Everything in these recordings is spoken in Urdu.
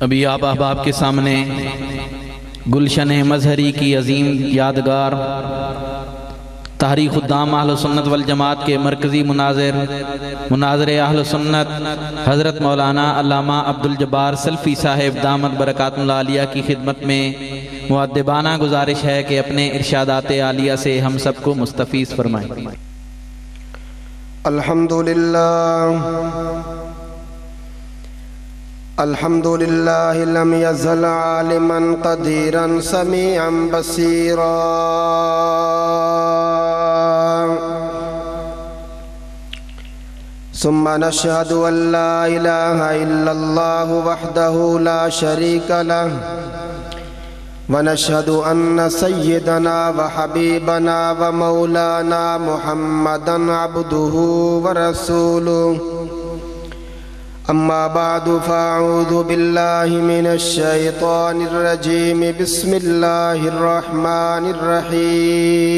ابھی آپ احباب کے سامنے گلشن مظہری کی عظیم یادگار تحریک خدام اہل سنت والجماعت کے مرکزی مناظر اہل سنت حضرت مولانا علامہ عبدالجبار سلفی صاحب دامت برکات اللہ علیہ کی خدمت میں مؤدبانہ گزارش ہے کہ اپنے ارشادات عالیہ سے ہم سب کو مستفیض فرمائیں۔ الحمدللہ لم یزل عالما قدیرا سمیعا بصیرا ثم نشهد ان لا اله الا الله وحده لا شريك له ونشهد ان سيدنا وحبيبنا ومولانا محمدا عبده ورسوله اما بعد فاعوذ بالله من الشيطان الرجيم بسم الله الرحمن الرحيم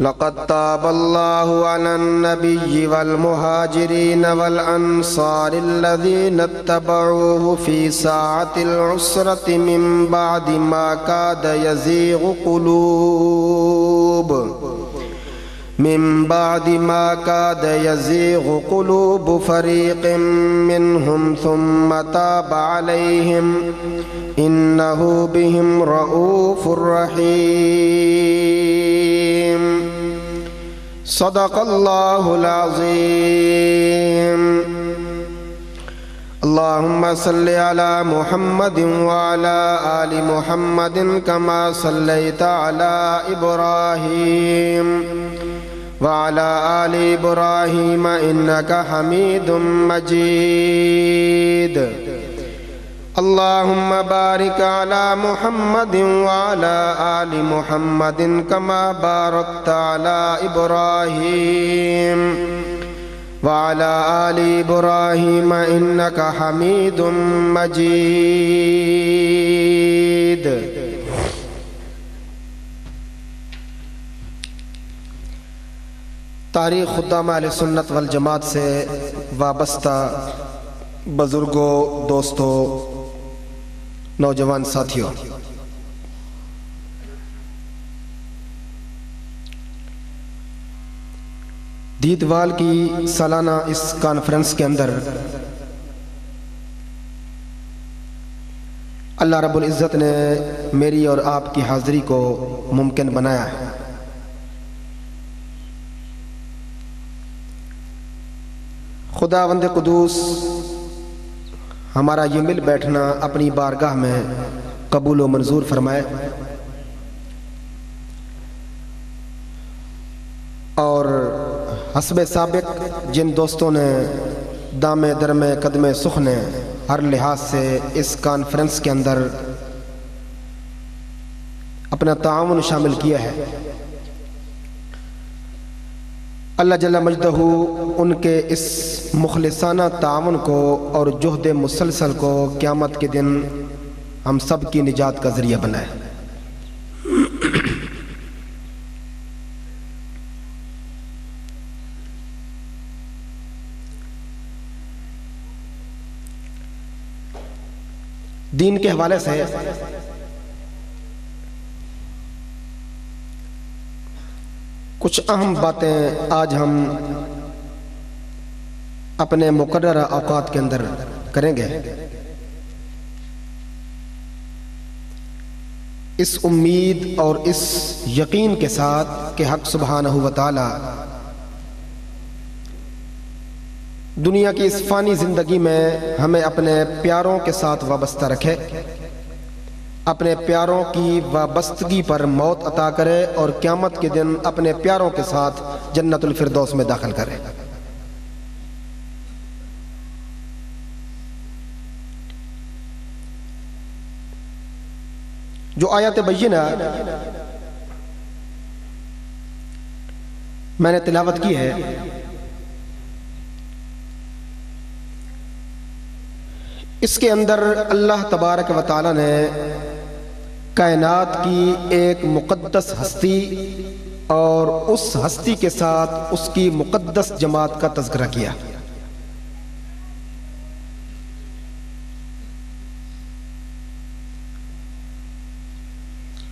لقد تاب الله على النبي والمهاجرين والأنصار الذين اتبعوه في ساعة العسرة من بعد ما كاد يزيغ قلوب فريق منهم ثم تاب عليهم إنه بهم رؤوف رحيم صدق الله العظيم اللهم صل على محمد وعلى آل محمد كما صليت على إبراهيم وعلى آل إبراهيم إنك حميد مجيد اللهم بارك على محمد وعلى آل محمد كما باركت على إبراهيم وعلى آل إبراهيم إنك حميد مجيد تاریخ خدام اہل سنت والجماعت سے وابستہ بزرگوں، دوستوں، نوجوان ساتھیوں، دیدوال کی سالانہ اس کانفرنس کے اندر اللہ رب العزت نے میری اور آپ کی حاضری کو ممکن بنایا ہے۔ خداوند قدوس ہمارا یہ مل بیٹھنا اپنی بارگاہ میں قبول و منظور فرمائے، اور حسب سابق جن دوستوں نے دامے درمے قدمے سخنے ہر لحاظ سے اس کانفرنس کے اندر اپنا تعاون شامل کیا ہے، اللہ جل مجدہ ان کے اس مخلصانہ تعاون کو اور جہد مسلسل کو قیامت کے دن ہم سب کی نجات کا ذریعہ بنائے۔ دین کے حوالے سے کچھ اہم باتیں آج ہم اپنے مقررہ اوقات کے اندر کریں گے، اس امید اور اس یقین کے ساتھ کہ حق سبحانہ و تعالی دنیا کی اس فانی زندگی میں ہمیں اپنے پیاروں کے ساتھ وابستہ رکھے، اپنے پیاروں کی وابستگی پر موت عطا کرے اور قیامت کے دن اپنے پیاروں کے ساتھ جنت الفردوس میں داخل کرے۔ جو آیات بینہ میں نے تلاوت کی ہے، اس کے اندر اللہ تبارک و تعالی نے کائنات کی ایک مقدس ہستی اور اس ہستی کے ساتھ اس کی مقدس جماعت کا تذکرہ کیا۔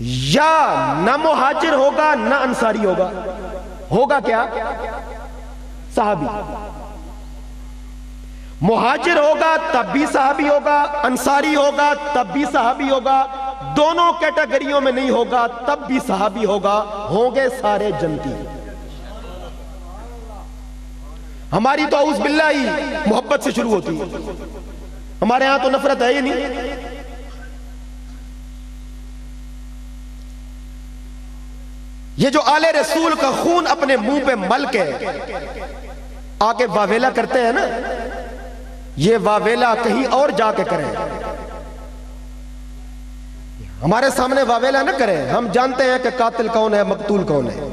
یا نہ مہاجر ہوگا نہ انصاری ہوگا، ہوگا کیا؟ صحابی۔ مہاجر ہوگا تب بھی صحابی ہوگا، انصاری ہوگا تب بھی صحابی ہوگا، دونوں کیٹیگریوں میں نہیں ہوگا تب بھی صحابی ہوگا، ہوں گے سارے جنتی۔ ہماری تو اعوذ باللہ ہی محبت سے شروع ہوتی ہے، ہمارے ہاں تو نفرت ہے ہی نہیں۔ یہ جو آل رسول کا خون اپنے منہ پہ مل کے آگے واویلا کرتے ہیں نا، یہ واویلا کہیں اور جا کے کریں، ہمارے سامنے واویلا نہ کریں۔ ہم جانتے ہیں کہ قاتل کون ہے، مقتول کون ہے۔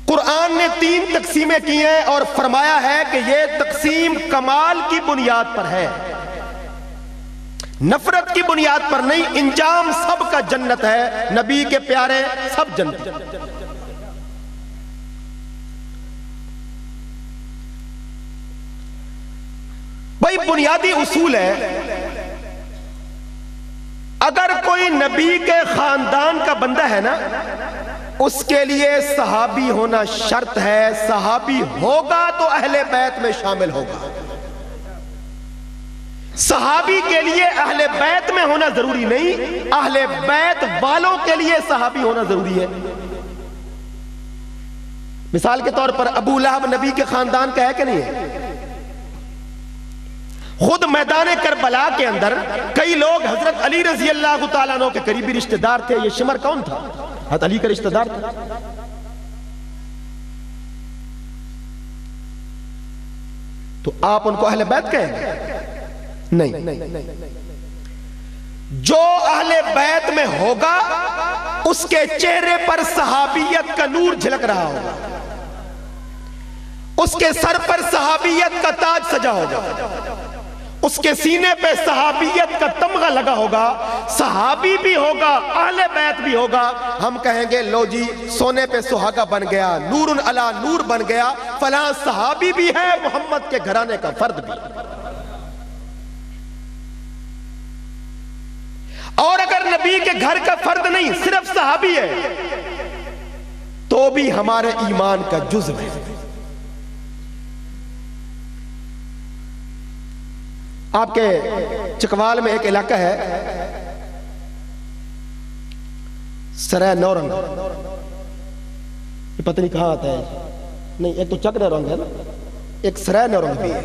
قرآن نے 3 تقسیمیں کی ہیں اور فرمایا ہے کہ یہ تقسیم کمال کی بنیاد پر ہے، نفرت کی بنیاد پر نہیں۔ انجام سب کا جنت ہے، نبی کے پیارے سب جنتی۔ بھائی بنیادی اصول ہے، اگر کوئی نبی کے خاندان کا بندہ ہے نا، اس کے لیے صحابی ہونا شرط ہے۔ صحابی ہوگا تو اہل بیت میں شامل ہوگا۔ صحابی کے لیے اہل بیت میں ہونا ضروری نہیں، اہل بیت والوں کے لیے صحابی ہونا ضروری ہے۔ مثال کے طور پر ابو لہب نبی کے خاندان کا ہے کہ نہیں ہے؟ خود میدان کربلا کے اندر کئی لوگ حضرت علی رضی اللہ تعالیٰ عنہ کے قریبی رشتہ دار تھے۔ یہ شمر کون تھا؟ حضرت علی کا رشتہ دار تھا۔ تو آپ ان کو اہل بیت کہیں گے؟ نہیں۔ جو اہل بیت میں ہوگا اس کے چہرے پر صحابیت کا نور جھلک رہا ہوگا، اس کے سر پر صحابیت کا تاج سجا ہوگا، اس کے سینے پہ صحابیت کا تمغہ لگا ہوگا، صحابی بھی ہوگا اہل بیت بھی ہوگا۔ ہم کہیں گے لو جی سونے پہ سہاگا بن گیا، نور علی نور بن گیا، فلاں صحابی بھی ہے، محمد کے گھرانے کا فرد بھی۔ اور اگر نبی کے گھر کا فرد نہیں صرف صحابی ہے تو بھی ہمارے ایمان کا جزو ہے۔ آپ کے چکوال میں ایک علاقہ ہے سرائے نورنگ، یہ پتہ نہیں کہاں آتا ہے، نہیں ایک تو چک نورنگ ہے نا، ایک سرائے نورنگ بھی ہے،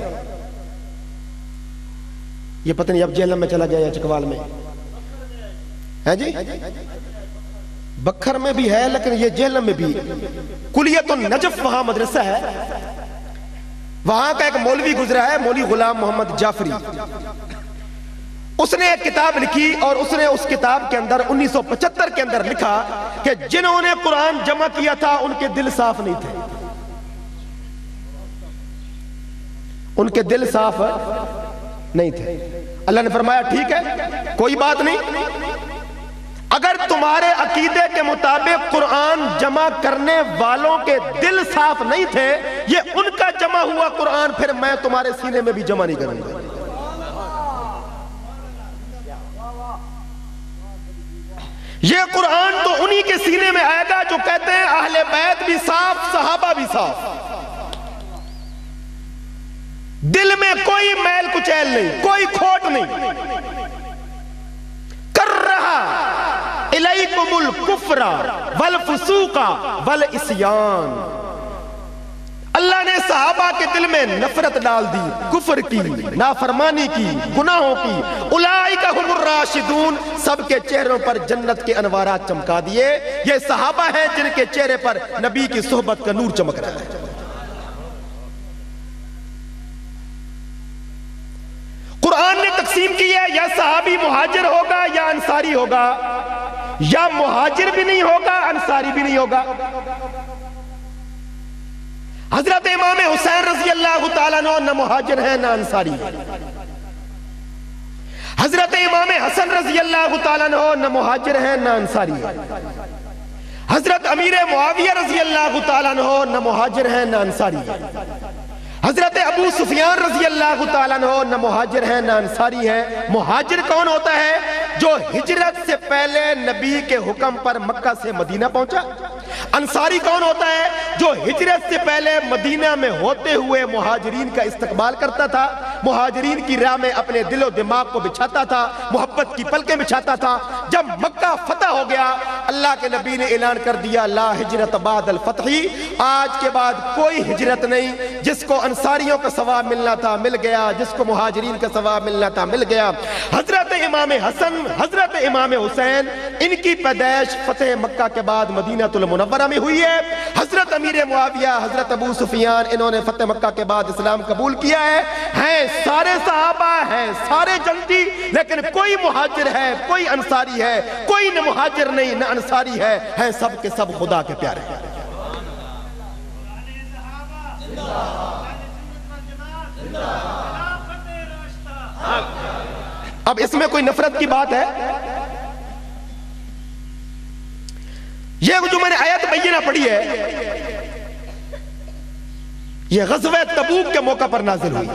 یہ پتہ نہیں اب جہلم میں چلا گیا یا چکوال میں ہے جی، بکھر میں بھی ہے لیکن یہ جہلم میں بھی۔ کلیت النجف وہاں مدرسہ ہے، وہاں کا ایک مولوی گزرا ہے، مولوی غلام محمد جعفری، اس نے ایک کتاب لکھی اور اس نے اس کتاب کے اندر 1975 کے اندر لکھا کہ جنہوں نے قرآن جمع کیا تھا ان کے دل صاف نہیں تھے، ان کے دل صاف نہیں تھے۔ اللہ نے فرمایا ٹھیک ہے کوئی بات نہیں، اگر تمہارے عقیدے کے مطابق قرآن جمع کرنے والوں کے دل صاف نہیں تھے، یہ ان کا جمع ہوا قرآن پھر میں تمہارے سینے میں بھی جمع نہیں کروں گا۔ یہ قرآن تو انہی کے سینے میں آئے گا جو کہتے ہیں اہل بیت بھی صاف، صحابہ بھی صاف، دل میں کوئی میل کچیل نہیں، کوئی کھوٹ نہیں۔ الیکم الکفر والفسوق والعصیان، اللہ نے صحابہ کے دل میں نفرت ڈال دی، کفر کی، نافرمانی کی، گناہوں کی۔ اولئک هم الراشدون، سب کے چہروں پر جنت کے انوارات چمکا دیے۔ یہ صحابہ ہیں جن کے چہرے پر نبی کی صحبت کا نور چمک رہا ہے۔ قرآن نے تقسیم کی ہے، یا صحابی مہاجر ہوگا یا انصاری ہوگا، یا مہاجر بھی نہیں ہوگا انصاری بھی نہیں ہوگا۔ حضرت امام حسین رضی اللہ تعالیٰ عنہ نہ مہاجر ہیں نہ انصاری ہیں، حضرت امام حسن رضی اللہ تعالیٰ عنہ نہ مہاجر ہیں نہ انصاری ہیں، حضرت امیر معاویہ رضی اللہ تعالیٰ عنہ نہ مہاجر ہیں نہ انصاری ہیں، حضرت ابو سفیان رضی اللہ تعالیٰ عنہ نہ مہاجر ہیں نہ انصاری ہیں. مہاجر کون ہوتا ہے؟ جو ہجرت سے پہلے نبی کے حکم پر مکہ سے مدینہ پہنچا. انصاری کون ہوتا ہے؟ جو ہجرت سے پہلے مدینہ میں ہوتے ہوئے مہاجرین کا استقبال کرتا تھا, مہاجرین کی راہ میں اپنے دل و دماغ کو بچھاتا تھا, محبت کی پلکیں بچھاتا تھا. جب مکہ فتح ہو گیا, اللہ کے نبی نے اعلان کر دیا لا ہجرت بعد الفتح, آج کے بعد کوئی ہجرت نہیں. جس کو انصاریوں کا ثواب ملنا تھا مل گیا, جس کو مہاجرین کا ثواب ملنا تھا مل گیا. حضرت امام حسن, حضرت امام حسین, ان کی پیدائش فتح مکہ کے بعد مدینہ المنورہ میں ہوئی ہے. حضرت امیر معاویہ, حضرت ابو سفیان, انہوں نے فتح مکہ کے بعد اسلام قبول کیا ہے. ہیں سارے صحابہ ہیں, سارے جنتی, لیکن کوئی مہاجر ہے, کوئی انصاری ہے, کوئی نہ مہاجر نہیں نہ انصاری ہے, ہیں سب کے سب خدا کے پیارے ہیں. اب اس میں کوئی نفرت کی بات ہے؟ یہ جو میں نے آیت بینہ پڑھی ہے, یہ غزوہ تبوک کے موقع پر نازل ہوئی.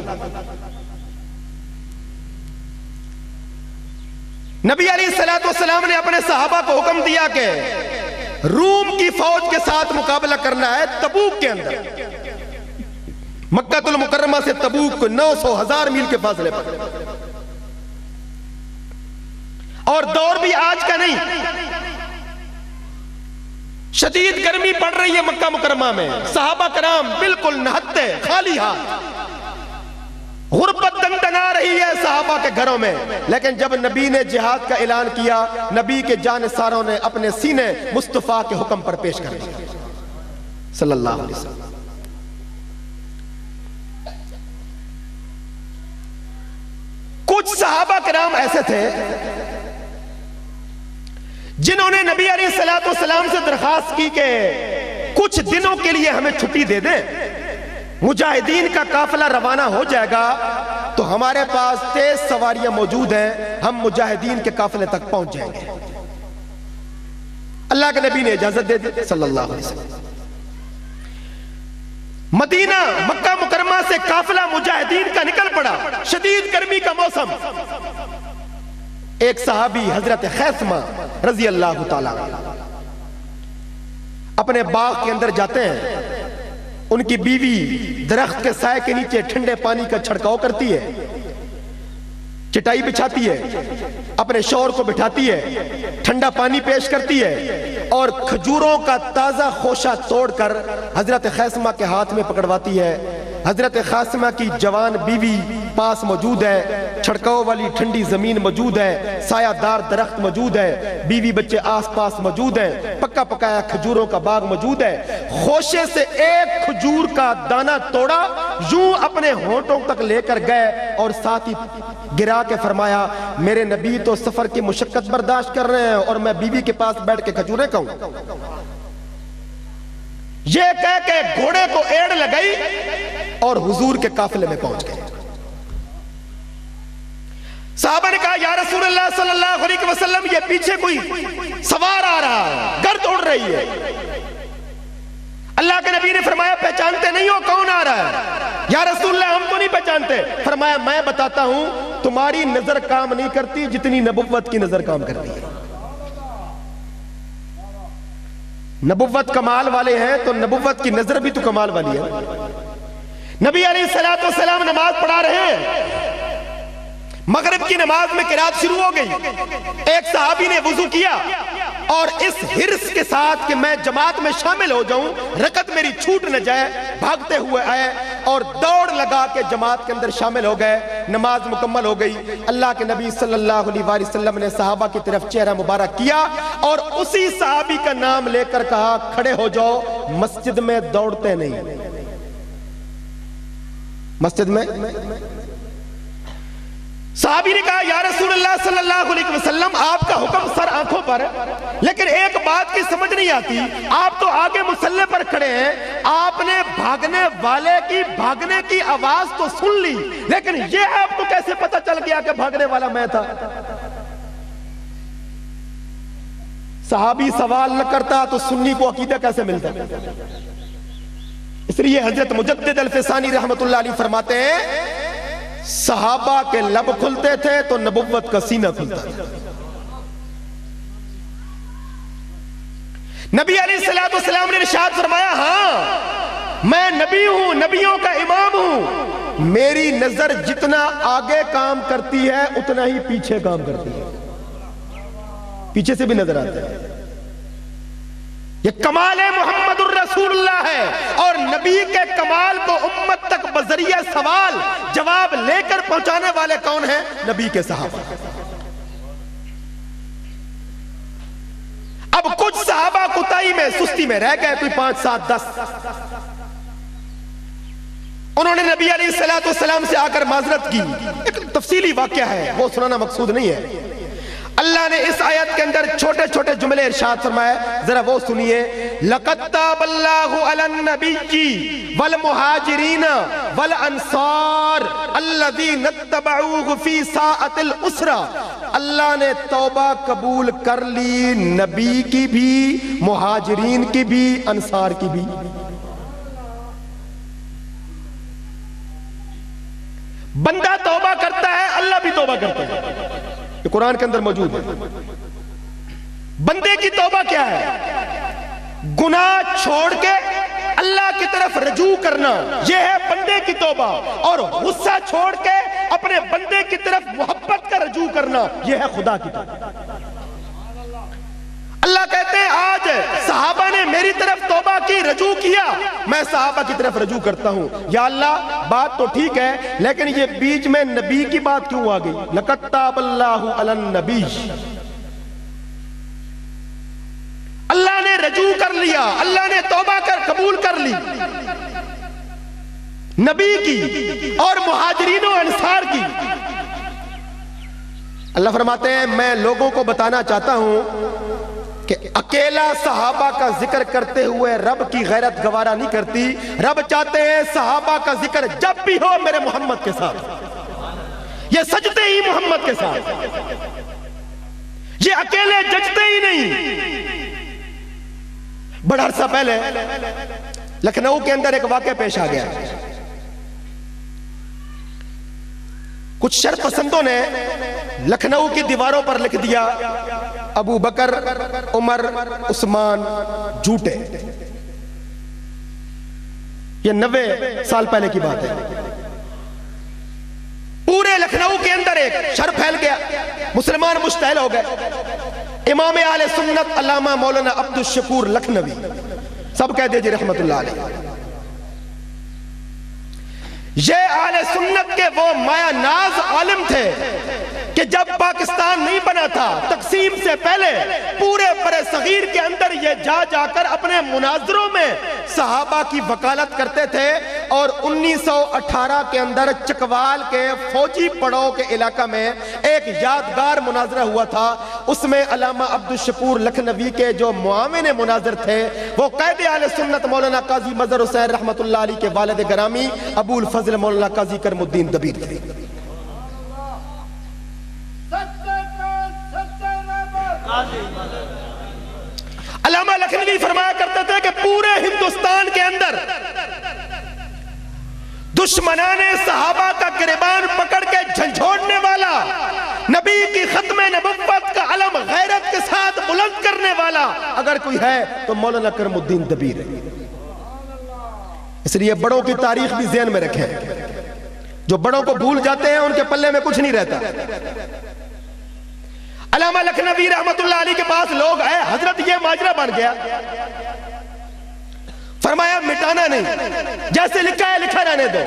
نبی علیہ السلام نے اپنے صحابہ کو حکم دیا کہ روم کی فوج کے ساتھ مقابلہ کرنا ہے تبوک کے اندر. مکہ المکرمہ سے تبوک 900,000 میل کے فاصلے پر, اور دور بھی آج کا نہیں. شدید گرمی پڑ رہی ہے مکہ مکرمہ میں, صحابہ کرام بالکل نہتے خالی ہاتھ, غربت دندنا رہی ہے صحابہ کے گھروں میں. لیکن جب نبی نے جہاد کا اعلان کیا, نبی کے جانثاروں نے اپنے سینے مصطفیٰ کے حکم پر پیش کر دیا صلی اللہ علیہ وسلم. کچھ صحابہ کرام ایسے تھے جنہوں نے نبی علیہ السلام سے درخواست کی کہ کچھ دنوں کے لیے ہمیں چھٹی دے دیں, مجاہدین کا قافلہ روانہ ہو جائے گا تو ہمارے پاس تیز سواریاں موجود ہیں, ہم مجاہدین کے قافلے تک پہنچ جائیں گے. اللہ کے نبی نے اجازت دے دی صلی اللہ علیہ وسلم. مدینہ مکہ مکرمہ سے قافلہ مجاہدین کا نکل پڑا, شدید گرمی کا موسم. ایک صحابی حضرت خیثمہ رضی اللہ تعالیٰ اپنے باغ کے اندر جاتے ہیں. ان کی بیوی درخت کے سائے کے نیچے ٹھنڈے پانی کا چھڑکاؤ کرتی ہے, چٹائی بچھاتی ہے, اپنے شوہر کو بٹھاتی ہے, ٹھنڈا پانی پیش کرتی ہے, اور کھجوروں کا تازہ خوشہ توڑ کر حضرت خیثمہ کے ہاتھ میں پکڑواتی ہے. حضرت خیثمہ کی جوان بیوی پاس موجود ہے, چھڑکاؤ والی ٹھنڈی زمین موجود ہے, سایہ دار درخت موجود ہے, بیوی بچے آس پاس موجود ہیں, پکا پکایا کھجوروں کا باغ موجود ہے. خوشے سے ایک کھجور کا دانہ توڑا, یوں اپنے ہونٹوں تک لے کر گئے اور ساتھ ہی گرا کے فرمایا میرے نبی تو سفر کی مشقت برداشت کر رہے ہیں اور میں بیوی کے پاس بیٹھ کے کھجوریں کھاؤں. یہ کہہ کے گھوڑے کو ایڑ لگائی اور حضور کے قافلے میں پہنچ گئے. صحابہ نے کہا یا رسول اللہ صلی اللہ علیہ وسلم, یہ پیچھے کوئی سوار آ رہا ہے, گرد اڑ رہی ہے. اللہ کے نبی نے فرمایا پہچانتے نہیں ہو کون آ رہا ہے؟ یا رسول اللہ ہم تو نہیں پہچانتے. فرمایا میں بتاتا ہوں, تمہاری نظر کام نہیں کرتی جتنی نبوت کی نظر کام کرتی ہے. نبوت کمال والے ہیں تو نبوت کی نظر بھی تو کمال والی ہے. نبی علیہ السلام نماز پڑھا رہے ہیں, مغرب کی نماز میں قرات شروع ہو گئی. ایک صحابی نے وضو کیا اور اس حرص کے ساتھ کہ میں جماعت میں شامل ہو جاؤں, رکعت میری چھوٹ نہ جائے, بھاگتے ہوئے آئے اور دوڑ لگا کے جماعت کے اندر شامل ہو گئے. نماز مکمل ہو گئی. اللہ کے نبی صلی اللہ علیہ وسلم نے صحابہ کی طرف چہرہ مبارک کیا اور اسی صحابی کا نام لے کر کہا کھڑے ہو جاؤ, مسجد میں دوڑتے نہیں. مسجد میں صحابی نے کہا یا رسول اللہ صلی اللہ علیہ وسلم آپ کا حکم سر آنکھوں پر ہے, لیکن ایک بات کی سمجھ نہیں آتی, آپ تو آگے مصلی پر کھڑے ہیں, آپ نے بھاگنے والے کی بھاگنے کی آواز تو سن لی, لیکن یہ آپ کو کیسے پتہ چل گیا کہ بھاگنے والا میں تھا؟ صحابی سوال نہ کرتا تو سنی کو عقیدہ کیسے ملتا؟ اس لیے حضرت مجدد الفسانی رحمت اللہ علیہ فرماتے ہیں صحابہ کے لب کھلتے تھے تو نبوت کا سینہ کھلتا تھا. نبی علیہ السلام نے ارشاد فرمایا ہاں میں نبی ہوں, نبیوں کا امام ہوں, میری نظر جتنا آگے کام کرتی ہے اتنا ہی پیچھے کام کرتی ہے, پیچھے سے بھی نظر آتا ہے. یہ کمال محمد الرسول اللہ ہے, اور نبی کے کمال کو امت تک بذریعہ سوال جواب لے کر پہنچانے والے کون ہیں؟ نبی کے صحابہ. اب کچھ صحابہ کوتاہی میں سستی میں رہ گئے, کوئی 5 7 10, انہوں نے نبی علیہ السلام سے آ کر معذرت کی. ایک تفصیلی واقعہ ہے, وہ سنانا مقصود نہیں ہے. اللہ نے اس آیت کے اندر چھوٹے چھوٹے جملے ارشاد فرمائے, ذرا وہ سنیے. لَقَدْ تَابَ اللَّهُ عَلَى النَّبِيِّ وَالْمُهَاجِرِينَ وَالْأَنصَارِ الَّذِينَ اتَّبَعُوهُ فِي سَاعَةِ الْعُسْرَةِ. اللہ نے توبہ قبول کر لی, نبی کی بھی, مہاجرین کی بھی, انصار کی بھی. بندہ توبہ کرتا ہے, اللہ بھی توبہ کرتا ہے, یہ قرآن کے اندر موجود ہے. بندے کی توبہ کیا ہے؟ گناہ چھوڑ کے اللہ کی طرف رجوع کرنا, یہ ہے بندے کی توبہ. اور غصہ چھوڑ کے اپنے بندے کی طرف محبت کا رجوع کرنا, یہ ہے خدا کی توبہ. اللہ کہتے ہیں آج صحابہ نے میری طرف توبہ کی, رجوع کیا, میں صحابہ کی طرف رجوع کرتا ہوں. یا اللہ بات تو ٹھیک ہے, لیکن یہ بیچ میں نبی کی بات کیوں آ گئی؟ لَقَدْ تَابَ اللَّهُ عَلَى النَّبِيِّ. اللہ نے رجوع کر لیا, اللہ نے توبہ قبول کر لی نبی کی اور مہاجرین و انصار کی. اللہ فرماتے ہیں میں لوگوں کو بتانا چاہتا ہوں کہ اکیلا صحابہ کا ذکر کرتے ہوئے رب کی غیرت گوارا نہیں کرتی. رب چاہتے ہیں صحابہ کا ذکر جب بھی ہو میرے محمد کے ساتھ, یہ سجتے ہی محمد کے ساتھ, یہ اکیلے ججتے ہی نہیں. بڑا عرصہ پہلے لکھنؤ کے اندر ایک واقعہ پیش آ گیا. کچھ شر پسندوں نے لکھنؤ کی دیواروں پر لکھ دیا ابو بکر, عمر, عثمان جھوٹے. یہ 90 سال پہلے کی بات ہے. پورے لکھنؤ کے اندر ایک شر پھیل گیا, مسلمان مشتعل ہو گئے. امام اہل سنت علامہ مولانا عبد الشکور لکھنوی, سب کہہ دیجئے رحمت اللہ علیہ, یہ اہل سنت کے وہ مایا ناز عالم تھے کہ جب پاکستان نہیں بنا تھا, تقسیم سے پہلے پورے برِ صغیر کے اندر یہ جا کر اپنے مناظروں میں صحابہ کی وکالت کرتے تھے. اور 1918 کے اندر چکوال کے فوجی پڑاؤ کے علاقہ میں ایک یادگار مناظرہ ہوا تھا. اس میں علامہ عبد الشکور لکھنوی کے جو معاون مناظر تھے وہ قائد اہل سنت مولانا قاضی مظہر حسین رحمت اللہ علیہ کے والد گرامی ابو الفضل مولانا قاضی کرم الدین دبیر تھے. علامہ لکھنوی فرمایا کرتے تھے کہ پورے ہندوستان کے اندر دشمنان صحابہ کا گریبان پکڑ کے جھنجھوڑنے والا, نبی کی ختم نبوت کا علم غیرت کے ساتھ بلند کرنے والا اگر کوئی ہے تو مولانا کرم الدین دبیر ہے. اس لیے بڑوں کی تاریخ بھی ذہن میں رکھیں, جو بڑوں کو بھول جاتے ہیں ان کے پلے میں کچھ نہیں رہتا. علامہ لکھنوی رحمت اللہ علیہ کے پاس لوگ آئے, حضرت یہ ماجرہ بن گیا. فرمایا مٹانا نہیں, جیسے لکھا ہے لکھا رہنے دو,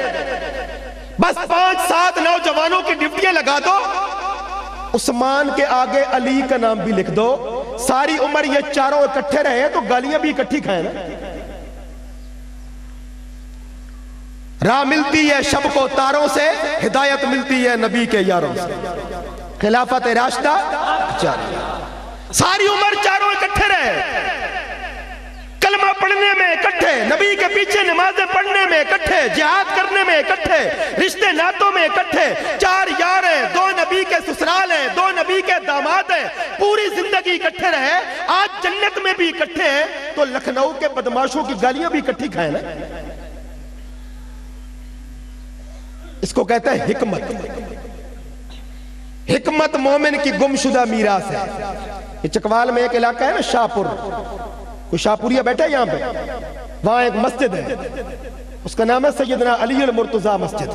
بس 5 7 نوجوانوں کی ڈیوٹیاں لگا دو, عثمان کے آگے علی کا نام بھی لکھ دو, ساری عمر یہ چاروں اکٹھے رہے تو گالیاں بھی اکٹھی کھائیں نا. راہ ملتی ہے شب کو تاروں سے, ہدایت ملتی ہے نبی کے یاروں سے, خلافت راشدہ جاری. ساری عمر چاروں اکٹھے رہے, کلمہ پڑھنے میں اکٹھے, نبی کے پیچھے نمازیں پڑھنے میں اکٹھے, جہاد کرنے میں اکٹھے, رشتے ناتوں میں اکٹھے. 4 یار ہیں, 2 نبی کے سسرال ہیں, 2 نبی کے داماد ہیں, پوری زندگی اکٹھے رہے, آج جنت میں بھی اکٹھے ہیں. تو لکھنؤ کے بدماشوں کی گالیاں بھی اکٹھی کھائیں نا. اس کو کہتا ہے حکمت. حکمت مومن کی گمشدہ میراث ہے. یہ چکوال میں ایک علاقہ ہے نا شاہپور, کوئی شاہپوریا بیٹھا ہے یہاں پہ, وہاں ایک مسجد ہے, اس کا نام ہے سیدنا علی المرتضیٰ مسجد.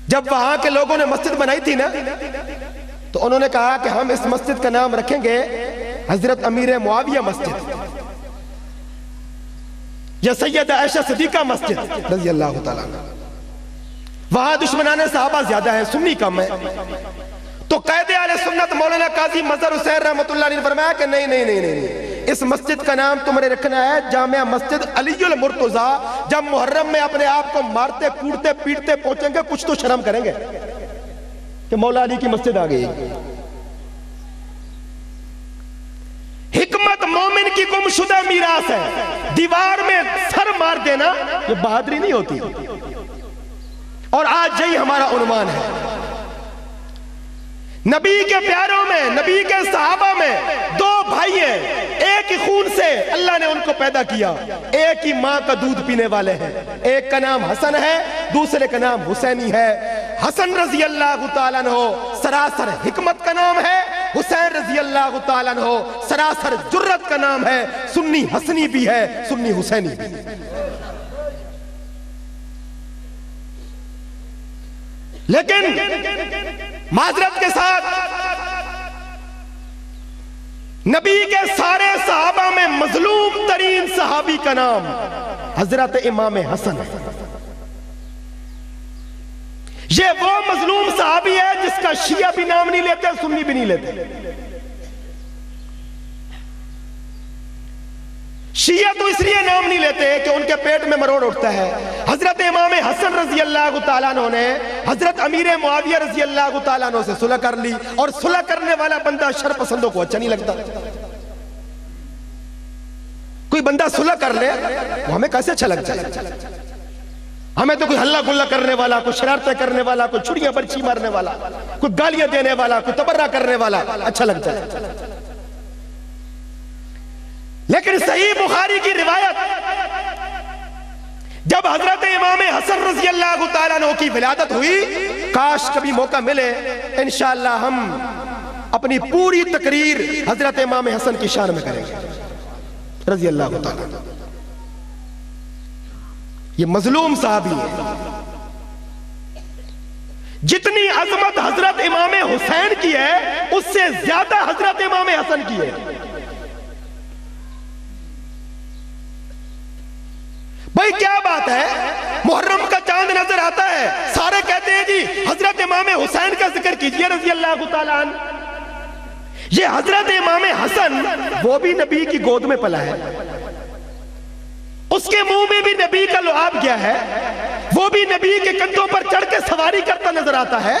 جب وہاں کے لوگوں نے مسجد بنائی تھی نا, تو انہوں نے کہا کہ ہم اس مسجد کا نام رکھیں گے حضرت امیر معاویہ مسجد یا سیدہ عائشہ صدیقہ مسجد رضی اللہ تعالیٰ. وہاں دشمنان صحابہ زیادہ ہیں, سنی کم ہے. تو قائد اہل سنت مولانا قاضی مظہر حسین رحمۃ اللہ علیہ نے فرمایا کہ نہیں, اس مسجد کا نام تمہیں رکھنا ہے جامع مسجد علی المرتضیٰ. جب محرم میں اپنے آپ کو مارتے کوڑتے پیٹتے پہنچیں گے, کچھ تو شرم کریں گے کہ مولا علی کی مسجد آ گئی. حکمت مومن کی گمشدہ میراث ہے. دیوار میں سر مار دینا یہ بہادری نہیں ہوتی. اور آج یہی ہمارا عنوان ہے. نبی کے پیاروں میں, نبی کے صحابہ میں دو بھائی ہیں, ایک ہی خون سے اللہ نے ان کو پیدا کیا, ایک ہی ماں کا دودھ پینے والے ہیں. ایک کا نام حسن ہے, دوسرے کا نام حسینی ہے. حسن رضی اللہ تعالیٰ عنہ سراسر حکمت کا نام ہے, حسین رضی اللہ تعالیٰ عنہ سراسر جرت کا نام ہے. سنی حسنی بھی ہے, سنی حسینی بھی. لیکن معذرت کے ساتھ نبی کے سارے صحابہ میں مظلوم ترین صحابی کا نام حضرت امام حسن ہے. یہ وہ مظلوم صحابی ہے جس کا شیعہ بھی نام نہیں لیتے, سنی بھی نہیں لیتے. شیعہ تو اس لیے نام نہیں لیتے کہ ان کے پیٹ میں مروڑ اٹھتا ہے. حضرت امام حسن رضی اللہ تعالیٰ عنہ نے حضرت امیر معاویہ رضی اللہ تعالیٰ عنہ سے صلح کر لی, اور صلح کرنے والا بندہ شر پسندوں کو اچھا نہیں لگتا. کوئی بندہ صلح کر لے وہ ہمیں کیسے اچھا لگتا ہے؟ ہمیں تو کوئی ہلہ گلہ کرنے والا, کوئی شرارتیں کرنے والا, کوئی چھڑیاں برچھی مارنے والا, کوئی گالیاں دینے والا, کوئی تبرہ کرنے والا اچھا لگتا ہے. لیکن صحیح بخاری کی روایت, جب حضرت امام حسن رضی اللہ تعالیٰ عنہ کی ولادت ہوئی, کاش کبھی موقع ملے انشاءاللہ ہم اپنی پوری تقریر حضرت امام حسن کی شان میں کریں گے رضی اللہ تعالیٰ عنہ. یہ مظلوم صحابی ہے. جتنی عظمت حضرت امام حسین کی ہے اس سے زیادہ حضرت امام حسن کی ہے. بھائی کیا بات ہے, محرم کا چاند نظر آتا ہے, سارے کہتے ہیں جی حضرت امام حسین کا ذکر کیجئے رضی اللہ تعالیٰ عنہ. یہ حضرت امام حسن وہ بھی نبی کی گود میں پلا ہے, اس کے منہ میں بھی نبی کا لعاب گیا ہے, وہ بھی نبی کے کندھوں پر چڑھ کے سواری کرتا نظر آتا ہے,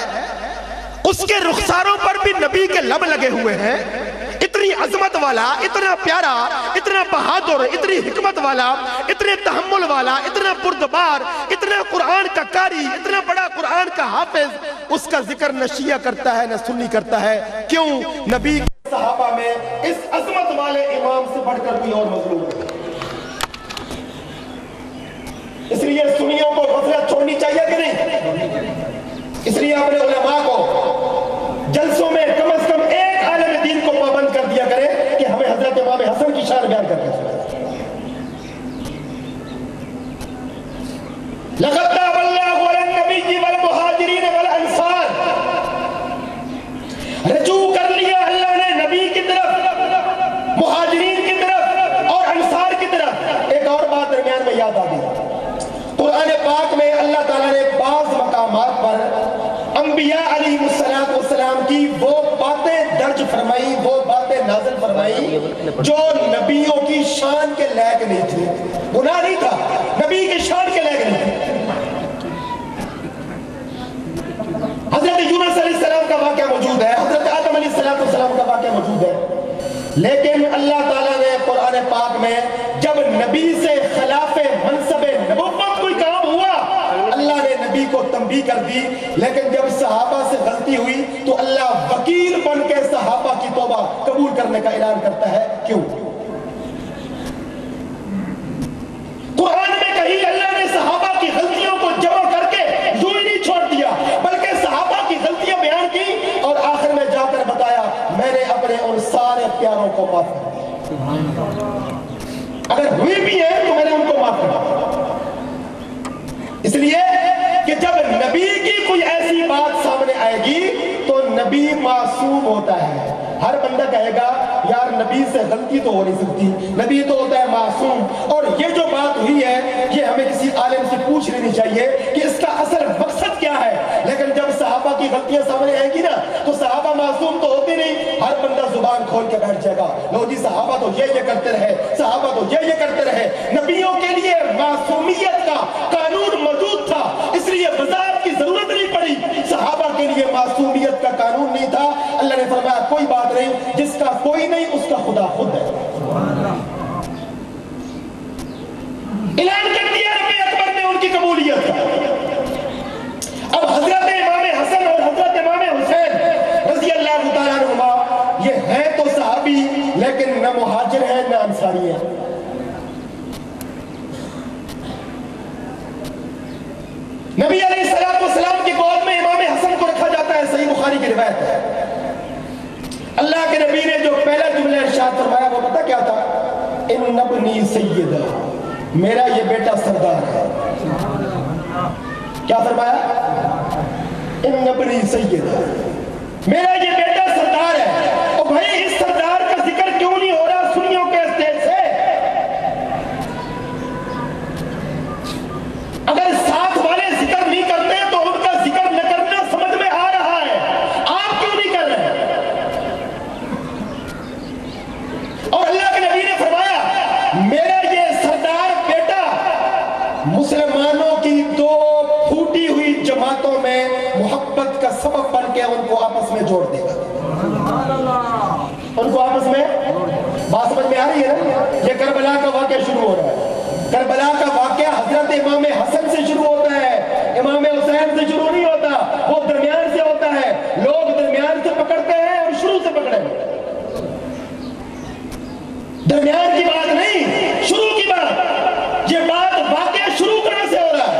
اس کے رخساروں پر بھی نبی کے لب لگے ہوئے ہیں. اتنی عظمت والا, اتنا پیارا, اتنا بہادر, اتنی حکمت والا, اتنے تحمل والا, اتنا بردبار, اتنا قرآن کا قاری, اتنا بڑا قرآن کا حافظ, اس کا ذکر نہ شیعہ کرتا ہے نہ سنی کرتا ہے. کیوں؟ نبی کے صحابہ میں اس عظمت والے امام سے بڑھ کر کوئی اور مظلوم ہے. اس لیے سنیوں کو غفلت چھوڑنی چاہیے کہ نہیں؟ اس لیے اپنے علماء کو جلسوں میں کم از کم ایک عالم دین کو پابند کر دیا کرے کہ ہمیں حضرت امام حسن کی شان بیان کر کے لقد تاب اللہ علی النبی والمہاجرین والانصار, رجوع کر لیا اللہ نے نبی کی طرف, مہاجرین کی طرف اور انصار کی طرف. ایک اور بات درمیان میں یاد آ گئی, قرآن پاک میں اللہ تعالیٰ نے بعض مقامات پر انبیاء علیہ السلام کی وہ باتیں درج فرمائی, وہ باتیں نازل فرمائی جو نبیوں کی شان کے لائق نہیں تھی. گناہ نہیں تھا, نبی کی شان کے لائق نہیں تھی. حضرت یونس علیہ السلام کا واقعہ موجود ہے, حضرت آدم علیہ السلام کا واقعہ موجود ہے, لیکن اللہ تعالیٰ نے قرآن پاک میں جب نبی سے خلاف منصب نبوت کوئی کام ہوا اللہ نے نبی کو تنبیہ کر دی, لیکن جب صحابہ سے غلطی ہوئی تو اللہ وکیل بن کے صحابہ کی توبہ قبول کرنے کا اعلان کرتا ہے. کیوں؟ قرآن میں کہیں اللہ نے صحابہ کی غلطیوں کو جمع کر اگر ہوئی بھی ہیں تو میں نے ان کو معاف کیا، اس لیے کہ جب نبی کی کوئی ایسی بات سامنے آئے گی تو نبی معصوم ہوتا ہے. ہر بندہ کہے گا یار نبی سے غلطی تو ہو نہیں سکتی، نبی تو ہوتا ہے معصوم. اور یہ جو بات ہوئی ہے یہ ہمیں کسی عالم سے پوچھ لینی چاہیے کہ اس کا اصل مقصد کیا ہے. لیکن جب صحابہ کی غلطیاں سامنے آئیں گی نا تو صحابہ معصوم تو ہوتے نہیں، ہر بندہ زبان کھول کے بیٹھ جائے گا، لو جی صحابہ تو یہ کرتے رہے، صحابہ تو یہ کرتے رہے. نبیوں کے لیے معصومیت کا قانون موجود تھا، اس لیے وضاحت کی ضرورت نہیں پڑی. صحابہ کے لیے معصومیت کا قانون نہیں تھا. اللہ نے فرمایا کوئی بات نہیں، جس کا کوئی نہیں اس کا خدا خود ہے. اعلان کر دیا نبی اکبر نے ان کی قبولیت کا. اب حضرت امام حسن اور حضرت امام حسین رضی اللہ تعالیٰ عنہما یہ ہیں تو صحابی لیکن نہ مہاجر ہیں نہ انصاری ہیں. نبی علیہ السلام کی گود میں امام حسن کو رکھا جاتا ہے، صحیح بخاری کی روایت ہے. اللہ کے نبی نے جو پہلا جملہ ارشاد فرمایا وہ پتہ کیا تھا؟ ان ابنی سید، میرا یہ بیٹا سردار ہے. کیا فرمایا؟ ان ابنی سید، میرا یہ بیٹا سردار ہے. اور بھائی اس سردار کا ذکر کیوں نہیں ہو رہا سنیوں کے اسٹیج سے؟ اگر ساتھ والے ذکر نہیں کرتے تو ان کا ذکر نہ کرنا سمجھ میں آ رہا ہے، آپ کیوں نہیں کر رہے؟ اور اللہ کے نبی نے فرمایا میرا یہ سردار بیٹا مسلمانوں کی دو پھوٹی ہوئی جماعتوں میں محبت کا سبب بن کے ان کو آپس میں جوڑ دے گا. ان کو آپس میں بات سمجھ میں آ رہی ہے نا؟ یہ کربلا کا واقعہ شروع ہو رہا ہے. کربلا کا واقعہ حضرت امام حسن سے شروع ہوتا ہے، امام حسین سے شروع نہیں ہوتا، وہ درمیان سے ہوتا ہے. لوگ درمیان سے پکڑتے ہیں اور شروع سے پکڑے، درمیان کی بات نہیں، شروع کی بات. یہ بات واقعہ شروع کرنے سے ہو رہا ہے.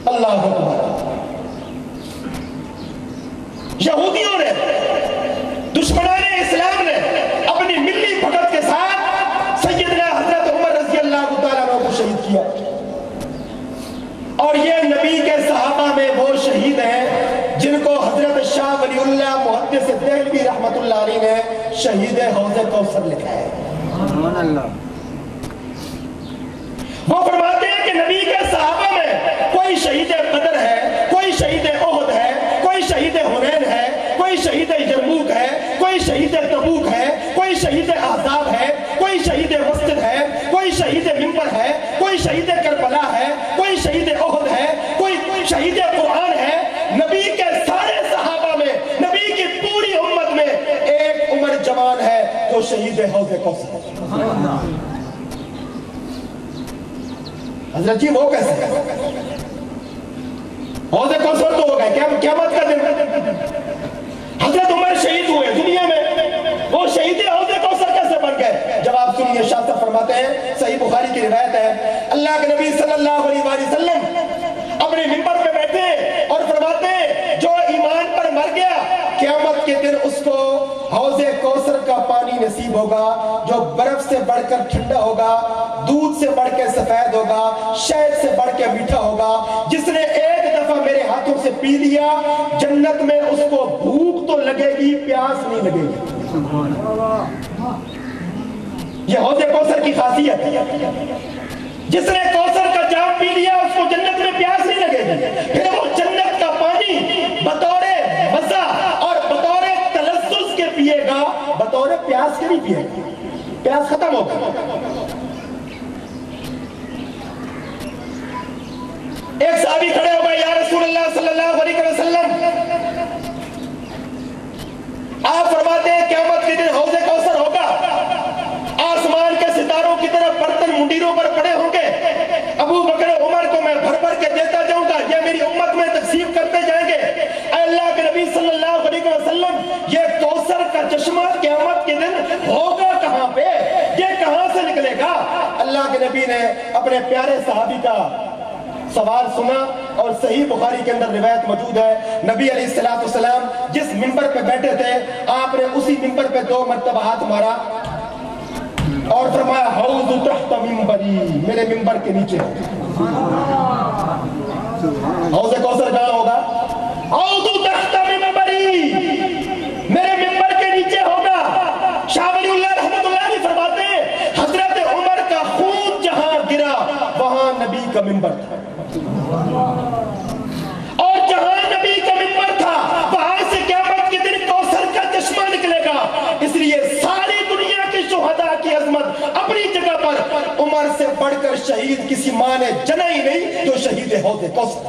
اللہ اکبر. یہودیوں نے، دشمنان اسلام نے اپنی ملی بھگت کے ساتھ سیدنا حضرت عمر رضی اللہ تعالیٰ عنہ کو شہید کیا. اور یہ نبی کے صحابہ میں وہ شہید ہیں جن کو حضرت شاہ ولی اللہ محدث دہلوی رحمت اللہ علیہ نے شہید حوض کوثر لکھا ہے. وہ فرماتے ہیں کہ نبی کے صحابہ میں کوئی شہید بدر ہے، کوئی شہید احد ہے، کوئی شہید حنین ہے، کوئی شہید یرموک ہے، کوئی شہید تبوک ہے، کوئی شہید احزاب ہے، کوئی شہید مسجد ہے، کوئی شہید منبر ہے، کوئی شہید کربلا ہے، کوئی شہید احد ہے، کوئی شہید قرآن ہے. نبی کے سارے صحابہ میں، نبی کی پوری امت میں ایک عمر جوان ہے جو شہید حوض کوثر ہے. حضرت جی وہ کیسے ہے؟ حوض کوثر تو ہو گئے، قیامت کا دن حضرت عمر شہید ہوئے دنیا میں، وہ شہید حوض کوثر کیسے بن گئے؟ جواب سنیے، شاہ صاحب فرماتے ہیں، صحیح بخاری کی روایت ہے، اللہ کے نبی صلی اللہ علیہ وسلم اپنے منبر پہ بیٹھے اور فرماتے ہیں جو ایمان پر مر گیا قیامت کے دن اس کو حوض کوثر کا پانی نصیب ہوگا جو برف سے بڑھ کر ٹھنڈا ہوگا، دودھ سے بڑھ کے سفید ہوگا، شہد سے بڑھ کے میٹھا ہوگا. جس نے ایک دفعہ میرے ہاتھوں سے پی لیا جنت میں اس کو بھوک تو لگے گی، پیاس نہیں لگے گی. یہ حوض کوثر کی خاصیت ہے. جس نے کوثر کا جام پی لیا اس کو جنت میں پیاس نہیں لگے گی. پھر وہ جنت کا پانی بطور مزہ اور بطور تلذذ کے پیے گا، بطور پیاس کے نہیں پیے گا. پیاس ختم ہوگا. ایک صحابی کھڑے ہو گئے، یا رسول اللہ صلی اللہ علیہ وسلم آپ فرماتے ہیں قیامت کے دن حوض کوثر ہوگا، آسمان کے ستاروں کی طرح برتن منڈیروں پر پڑے ہوں گے، ابو بکر عمر کو میں بھر بھر کے دیتا جاؤں گا، یہ میری امت میں تقسیم کرتے جائیں گے. اے اللہ کے نبی صلی اللہ علیہ وسلم یہ کوثر کا چشمہ قیامت کے دن ہوگا کہاں پہ؟ یہ کہاں سے نکلے گا؟ اللہ کے نبی نے اپنے پیارے صحابی کا سوال سنا اور صحیح بخاری کے اندر روایت موجود ہے، نبی علیہ الصلوۃ والسلام جس منبر پہ بیٹھے تھے آپ نے اسی منبر پہ 2 مرتبہ ہاتھ مارا اور فرمایا حوض تحت منبری، میرے منبر کے نیچے حوض کوثر کہاں ہوگا؟ حوض تحت منبری، میرے منبر کے نیچے ہوگا۔ شاہ ولی اللہ رحمۃ اللہ علیہ فرماتے ہیں حضرت عمر کا خون جہاں گرا وہاں نبی کا منبر تھا، اور جہاں نبی کا منبر تھا وہاں سے قیامت کے دن کوثر کا چشمہ نکلے گا۔ اس لیے ساری دنیا کے شہداء کی عظمت اپنی جگہ پر، عمر سے بڑھ کر شہید کسی ماں نے جنا ہی نہیں جو شہید حوض کوثر۔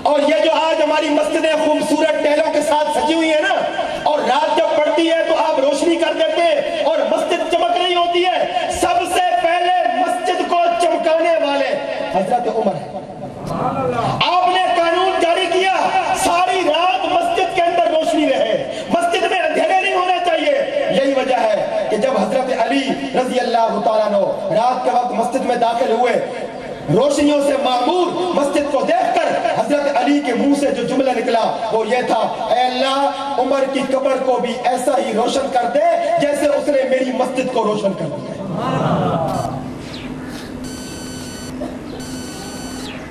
اور یہ جو آج ہماری مسجدیں خوبصورت ٹیلوں کے ساتھ سجی ہوئی ہیں نا، اور رات جب پڑتی ہے تو آپ روشنی کر دیتے ہیں اور مسجد چمک رہی ہوتی ہے، سب سے پہلے مسجد کو چمکانے والے حضرت عمر ہیں۔ آپ نے قانون جاری کیا ساری رات مسجد کے اندر روشنی رہے، مسجد میں اندھیرے نہیں ہونا چاہیے۔ یہی وجہ ہے کہ جب حضرت علی رضی اللہ تعالیٰ عنہ رات کے وقت مسجد میں داخل ہوئے، روشنیوں سے معمور مسجد کو دیکھ کر حضرت علی کے منہ سے جو جملہ نکلا وہ یہ تھا، اے اللہ عمر کی قبر کو بھی ایسا ہی روشن کر دے جیسے اس نے میری مسجد کو روشن کر دیا۔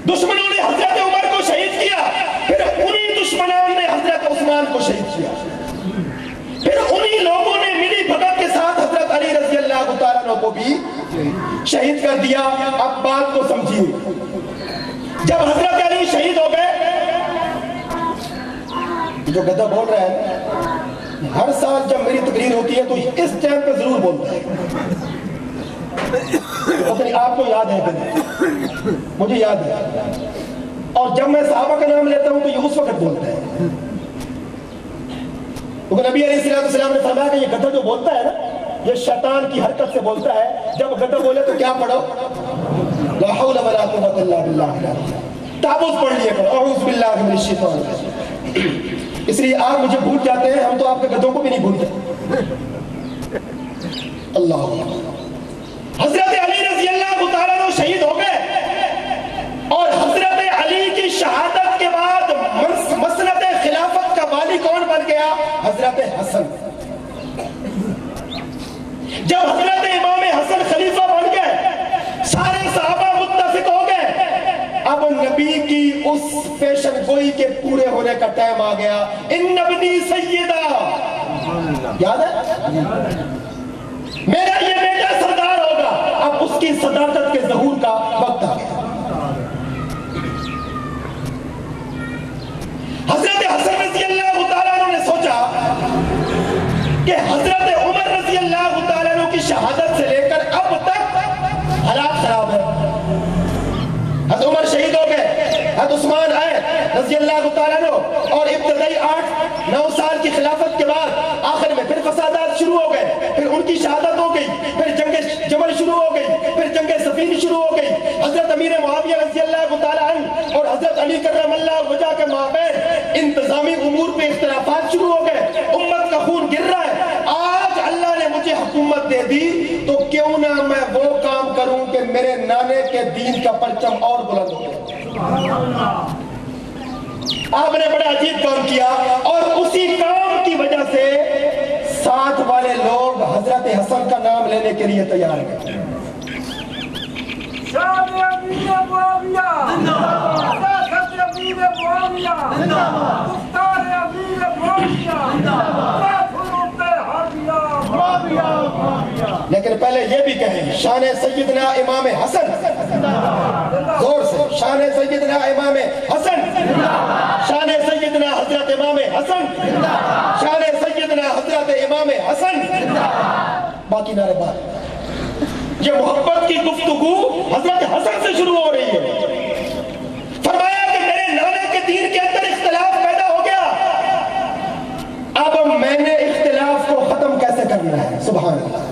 دشمنوں نے حضرت عمر کو شہید کیا، پھر انہی دشمنوں نے حضرت عثمان کو شہید کیا، پھر انہی لوگوں نے ملی بھگت کے ساتھ حضرت علی رضی اللہ تعالیٰ عنہ کو بھی شہید کر دیا۔ اب بات کو سمجھیے، جب حضرت علی شہید ہو گئے، جو گدھا بول رہا ہے ہر سال جب میری تقریر ہوتی ہے تو اس ٹائم پہ ضرور بولتا ہے، آپ کو یاد ہے کہ مجھے یاد ہے، اور جب میں صحابہ کا نام لیتا ہوں تو یہ اس وقت بولتا ہے، کیونکہ نبی علیہ السلام نے فرمایا کہ یہ گدھا جو بولتا ہے نا یہ شیطان کی حرکت سے بولتا ہے۔ جب گدھا بولے تو کیا پڑھو؟ لا حول ولا قوة الا باللہ، تعوذ پڑھ لیا کرو، اعوذ باللہ من الشیطان الرجیم۔ اس لیے آپ مجھے بھول جاتے ہیں، ہم تو آپ کے گدھوں کو بھی نہیں بھولتے۔ اللہ حضرت علی رضی اللہ تعالیٰ عنہ شہید ہو گئے، اور حضرت علی کی شہادت کے بعد مسند خلافت کا والی کون بن گیا؟ حضرت حسن۔ جب حضرت امام حسن خلیفہ بن گئے، سارے صحابہ متفق ہو گئے، اب نبی کی اس پیشن گوئی کے پورے ہونے کا ٹائم آ گیا۔ ان ابنی سیدہ، یاد ہے میرا یہ بیٹا سردار ہوگا، اب اس کی صداقت کے ظہور کا وقت آ گیا۔ حضرت حسن رضی اللہ تعالیٰ عنہ نے سوچا کہ حضرت عمر رضی اللہ تعالیٰ عنہ کی شہادت سے لے کر اب تک حالات خراب ہے۔ حضرت عمر شہید ہو گئے، حضرت عثمان آئے رضی اللہ تعالیٰ عنہ، اور ابتدائی 8-9 سال کی خلافت کے بعد آخر میں پھر فسادات شروع ہو گئے، پھر ان کی شہادت ہو گئی، پھر جنگ جمل شروع ہو گئی، پھر جنگ صفین شروع ہو گئی۔ حضرت امیر معاویہ رضی اللہ تعالیٰ عنہ اور حضرت علی کرم اللہ وجہ کے مابین انتظامی امور پہ اختلافات شروع ہو گئے، امت کا خون گر رہا ہے۔ آج اللہ نے مجھے حکومت دے دی تو کیوں نہ میں وہ کام کروں کہ میرے نانے کے دین کا پرچم اور بلند ہو جائے۔ آپ نے بڑا عجیب کام کیا، اور اسی کام کی وجہ سے ساتھ والے لوگ حضرت حسن کا نام لینے کے لیے تیار ہیں۔ لیکن پہلے یہ بھی کہیں شان سیدنا امام حسن، زور سے شان سیدنا امام حسن، شان سیدنا حضرت امام حسن، شان سیدنا حضرت امام حسن۔ باقی نعرے بات، یہ محبت کی گفتگو حضرت حسن سے شروع ہو رہی ہے۔ فرمایا کہ میرے نانے کے دین کے اندر اختلاف پیدا ہو گیا، اب میں نے اختلاف کو ختم کیسے کرنا ہے؟ سبحان اللہ۔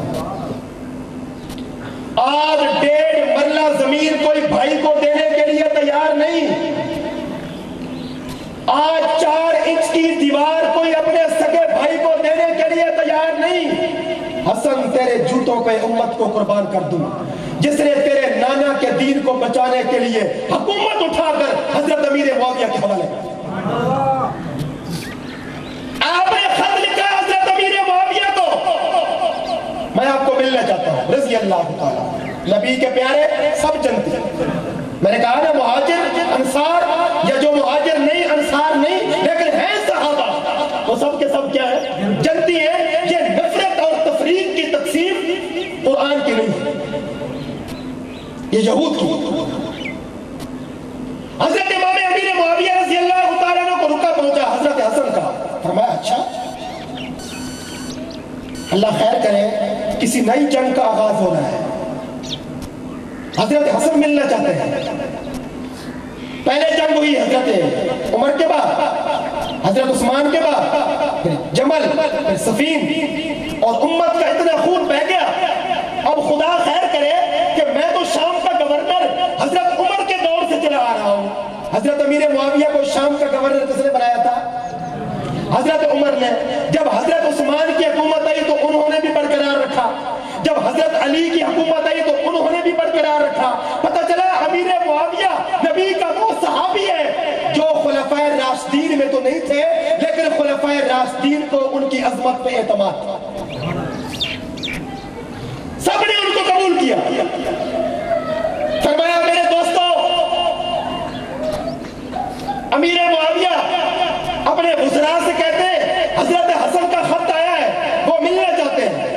آج 1.5 مرلہ زمین کوئی بھائی کو دینے کے لیے تیار نہیں، آج 4 انچ کی دیوار کوئی اپنے سگے بھائی کو دینے کے لیے تیار حسن تیرے جوتوں پہ امت کو قربان کر دوں، جس نے تیرے نانا کے دین کو بچانے کے لیے حکومت اٹھا کر حضرت امیر معاویہ کے حوالے کر۔ آپ نے خط لکھا حضرت امیر معاویہ کو، میں آپ کو ملنا چاہتا ہوں رضی اللہ تعالیٰ، نبی کے پیارے سب جنتی ہیں۔ میں نے کہا نا مہاجر انصار، یا جو مہاجر نہیں انصار نہیں لیکن ہیں صحابہ، وہ سب کے سب کیا ہے؟ جنتی ہیں۔ یہ نفرت اور تفریق کی تقسیم قرآن کی نہیں ہے، یہ یہود کی۔ حضرت امام امیر معاویہ رضی اللہ تعالیٰ عنہ کو رکا پہنچا حضرت حسن کا، فرمایا اچھا اللہ خیر کرے، کسی نئی جنگ کا آغاز ہو رہا ہے، حضرت حسن ملنا چاہتے ہیں۔ پہلے جنگ ہوئی حضرت عمر کے بعد، حضرت عثمان کے بعد، پھر جمل، پھر صفین، اور امت کا اتنا خون بہہ گیا۔ اب خدا خیر کرے کہ میں تو شام کا گورنر حضرت عمر کے دور سے چلا آ رہا ہوں۔ حضرت امیر معاویہ کو شام کا گورنر کس نے بنایا تھا؟ حضرت عمر نے۔ جب حضرت عثمان کی حکومت آئی تو انہوں نے بھی برقرار رکھا، جب حضرت علی کی حکومت آئی تو انہوں نے بھی برقرار رکھا۔ پتہ چلا امیر معاویہ نبی کا وہ صحابی ہے جو خلفائے راشدین میں تو نہیں تھے لیکن خلفائے راشدین کو ان کی عظمت پہ اعتماد تھا، سب نے ان کو قبول کیا۔ فرمایا میرے دوستو، امیر معاویہ اپنے وزراء سے کہتے ہیں حضرت حسن کا خط آیا ہے، وہ ملنا چاہتے ہیں۔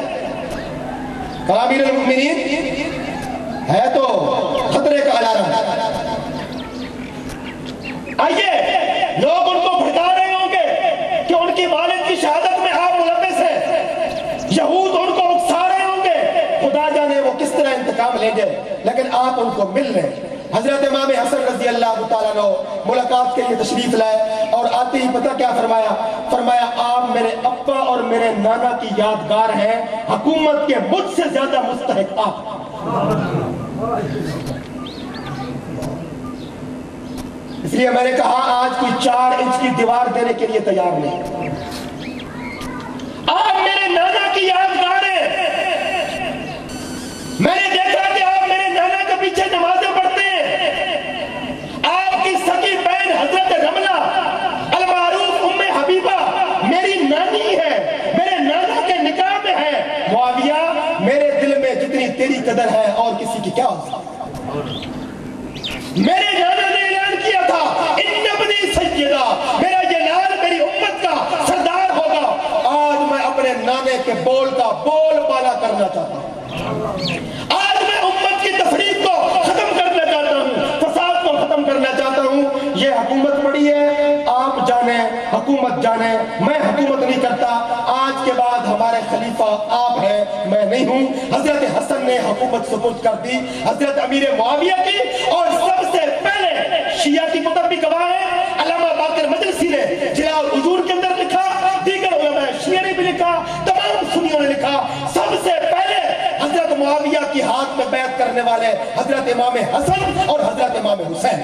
کہا امیر المؤمنین ہے تو خطرے کا الارم، آئیے۔ لوگ ان کو بھڑکا رہے ہوں گے کہ ان کی والد کی شہادت میں آپ ملوث ہیں، یہود ان کو اکسا رہے ہوں گے، خدا جانے وہ کس طرح انتقام لیں گے، لیکن آپ ان کو مل لیں۔ حضرت امام حسن رضی اللہ تعالیٰ عنہ ملاقات کے لیے تشریف لائے اور آتے ہی پتہ کیا فرمایا؟ فرمایا آپ میرے ابا اور میرے نانا کی یادگار ہیں، حکومت کے مجھ سے زیادہ مستحق آپ۔ اس لیے میں نے کہا آج کوئی 4 انچ کی دیوار دینے کے لیے تیار نہیں، آپ میرے نانا کی یادگار ہیں۔ میں نے دیکھا کہ آپ میرے نانا کے پیچھے نمازیں پڑھتے ہیں، آپ کی سگی بہن حضرت رملہ المعروف ام حبیبہ میری نانی ہے، میرے نانا کے نکاح میں ہے۔ معاویہ میرے دل میں جتنی تیری قدر ہے اور کسی کی کیا ہو سکتی؟ میرے نانا نے اعلان کیا تھا ان ابنی سیدہ، میرا یہ لال میری امت کا سردار ہوگا۔ آج میں اپنے نانے کے بول کا بول بالا کرنا چاہتا ہوں، آج میں امت کی تفریق کو ختم کرنا چاہتا ہوں، فساد کو ختم کرنا چاہتا ہوں۔ یہ حکومت پڑی ہے، آپ جانے حکومت جانے، میں حکومت نہیں کرتا، آج کے بعد ہمارے خلیفہ آپ ہیں، میں نہیں ہوں۔ حضرت حسن نے حکومت سپرد کر دی حضرت امیر معاویہ کی، اور سب سے پہلے شیعہ کی کتب بھی گواہ ہے، علامہ باقر مجلسی نے جلاء الاجور کے اندر لکھا، دیگر علماء شیعہ نے بھی لکھا، تمام سنیوں نے لکھا، سب سے پہلے حضرت معاویہ کی ہاتھ میں بیعت کرنے والے حضرت امام حسن اور حضرت امام حسین۔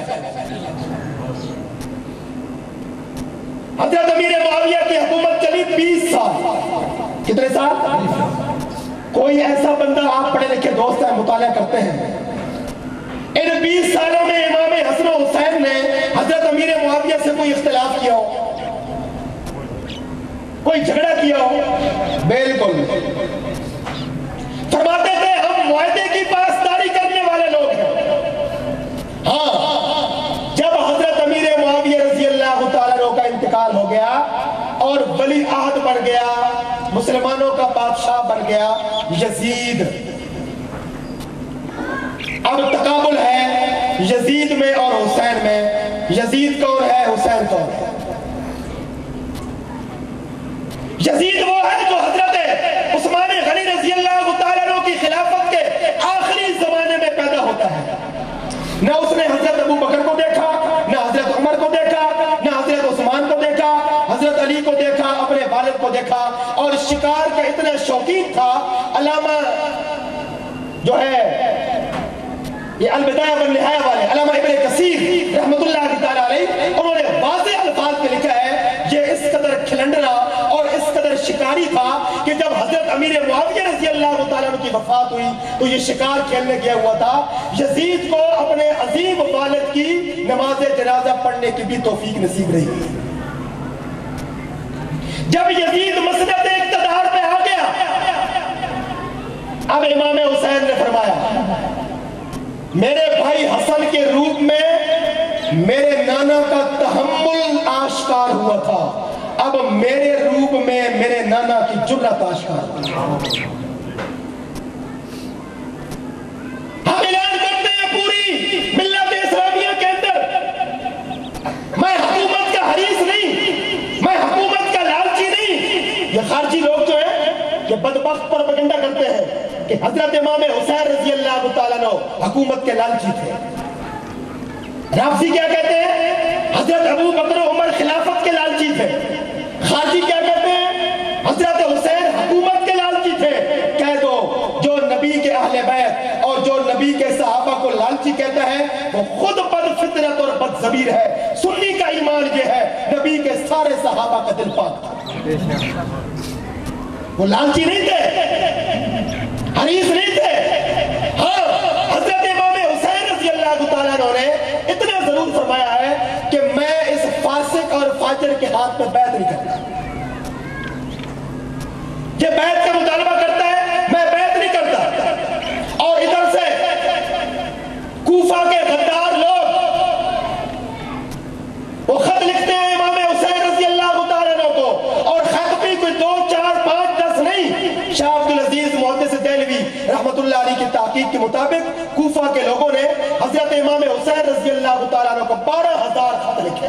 حضرت امیر معاویہ کی حکومت چلی 20 سال۔ کتنے سال؟ کوئی ایسا بندہ، آپ پڑھے لکھے دوست ہیں، مطالعہ کرتے ہیں، ان 20 سالوں میں امام حسن و حسین نے حضرت امیر معاویہ سے کوئی اختلاف کیا ہو، کوئی جھگڑا کیا ہو؟ بالکل۔ فرماتے تھے ہم معاہدے کی پاسداری کرنے والے لوگ ہیں۔ ہاں، جب حضرت امیر معاویہ رضی اللہ تعالیٰ عنہ کا انتقال ہو گیا اور ولی عہد بن گیا، مسلمانوں کا بادشاہ بن گیا یزید، اب تقابل ہے یزید میں اور حسین میں۔ یزید کون ہے؟ حسین کون ہے؟ یزید وہ ہے جو حضرت عثمان غنی رضی اللہ تعالیٰ عنہ کی خلافت کے آخری زمانے میں پیدا ہوتا ہے۔ نہ اس نے حضرت ابو بکر کو دیکھا، نہ حضرت عمر کو دیکھا، نہ حضرت عثمان کو دیکھا، حضرت علی کو دیکھا، اپنے والد کو دیکھا، اور شکار کا اتنا شوقین تھا۔ علامہ جو ہے یہ البدایہ والنہایہ والے علامہ ابن کثیر رحمت اللہ تعالیٰ علیہ، انہوں نے واضح الفاظ میں لکھا ہے یہ اس قدر کھلنڈرا اور اس قدر شکاری تھا کہ جب حضرت امیر معاویہ رضی اللہ تعالیٰ عنہ کی وفات ہوئی تو یہ شکار کھیلنے گیا ہوا تھا، یزید کو اپنے عظیم والد کی نماز جنازہ پڑھنے کی بھی توفیق نصیب رہی۔ جب یزید مسند اقتدار پہ آ گیا، اب امام حسین نے فرمایا میرے بھائی حسن کے روپ میں میرے نانا کا تحمل آشکار ہوا تھا، اب میرے روپ میں میرے نانا کی جرأت آشکار ہوئی۔ ہم اعلان کرتے ہیں پوری ملت اسلامیہ کے اندر، میں حکومت کا حریص نہیں، میں حکومت کا لالچی نہیں۔ یہ خارجی لوگ جو ہیں یہ بدبخت پروپیگنڈا کرتے ہیں کہ حضرت امام حسین رضی اللہ تعالیٰ عنہ حکومت کے لالچی تھے۔ رافضی کیا کہتے ہیں؟ حضرت ابو بکر و عمر خلافت کے لالچی تھے۔ خارجی کیا کہتے ہیں؟ حضرت حسین حکومت کے لالچی تھے۔ کہہ دو جو نبی کے اہل بیت اور جو نبی کے صحابہ کو لالچی کہتا ہے وہ خود بد فطرت اور بد ضمیر ہے۔ سنی کا ایمان یہ ہے نبی کے سارے صحابہ کا دل پاک تھا، وہ لالچی نہیں تھے، حریص نہیں تھے۔ ہاں حضرت امام حسین رضی اللہ تعالیٰ عنہ نے اتنا ضرور فرمایا ہے کہ میں اس فاسق اور فاجر کے ہاتھ میں بیعت نہیں کرتا۔ یہ بیعت کا مطالبہ کرتا ہے، میں بیعت نہیں کرتا۔ اور ادھر سے کوفہ کے غدار لوگ وہ خط لکھتے ہیں امام حسین رضی اللہ تعالیٰ عنہ کو، اور خط بھی کوئی 2 4 5 10 نہیں۔ شاہ عبدالعزیز محدث دہلوی رحمت اللہ علیہ کی تحقیق کے مطابق کوفہ کے لوگوں نے حضرت امام حسین رضی اللہ تعالیٰ عنہ کو 12,000 خط لکھے،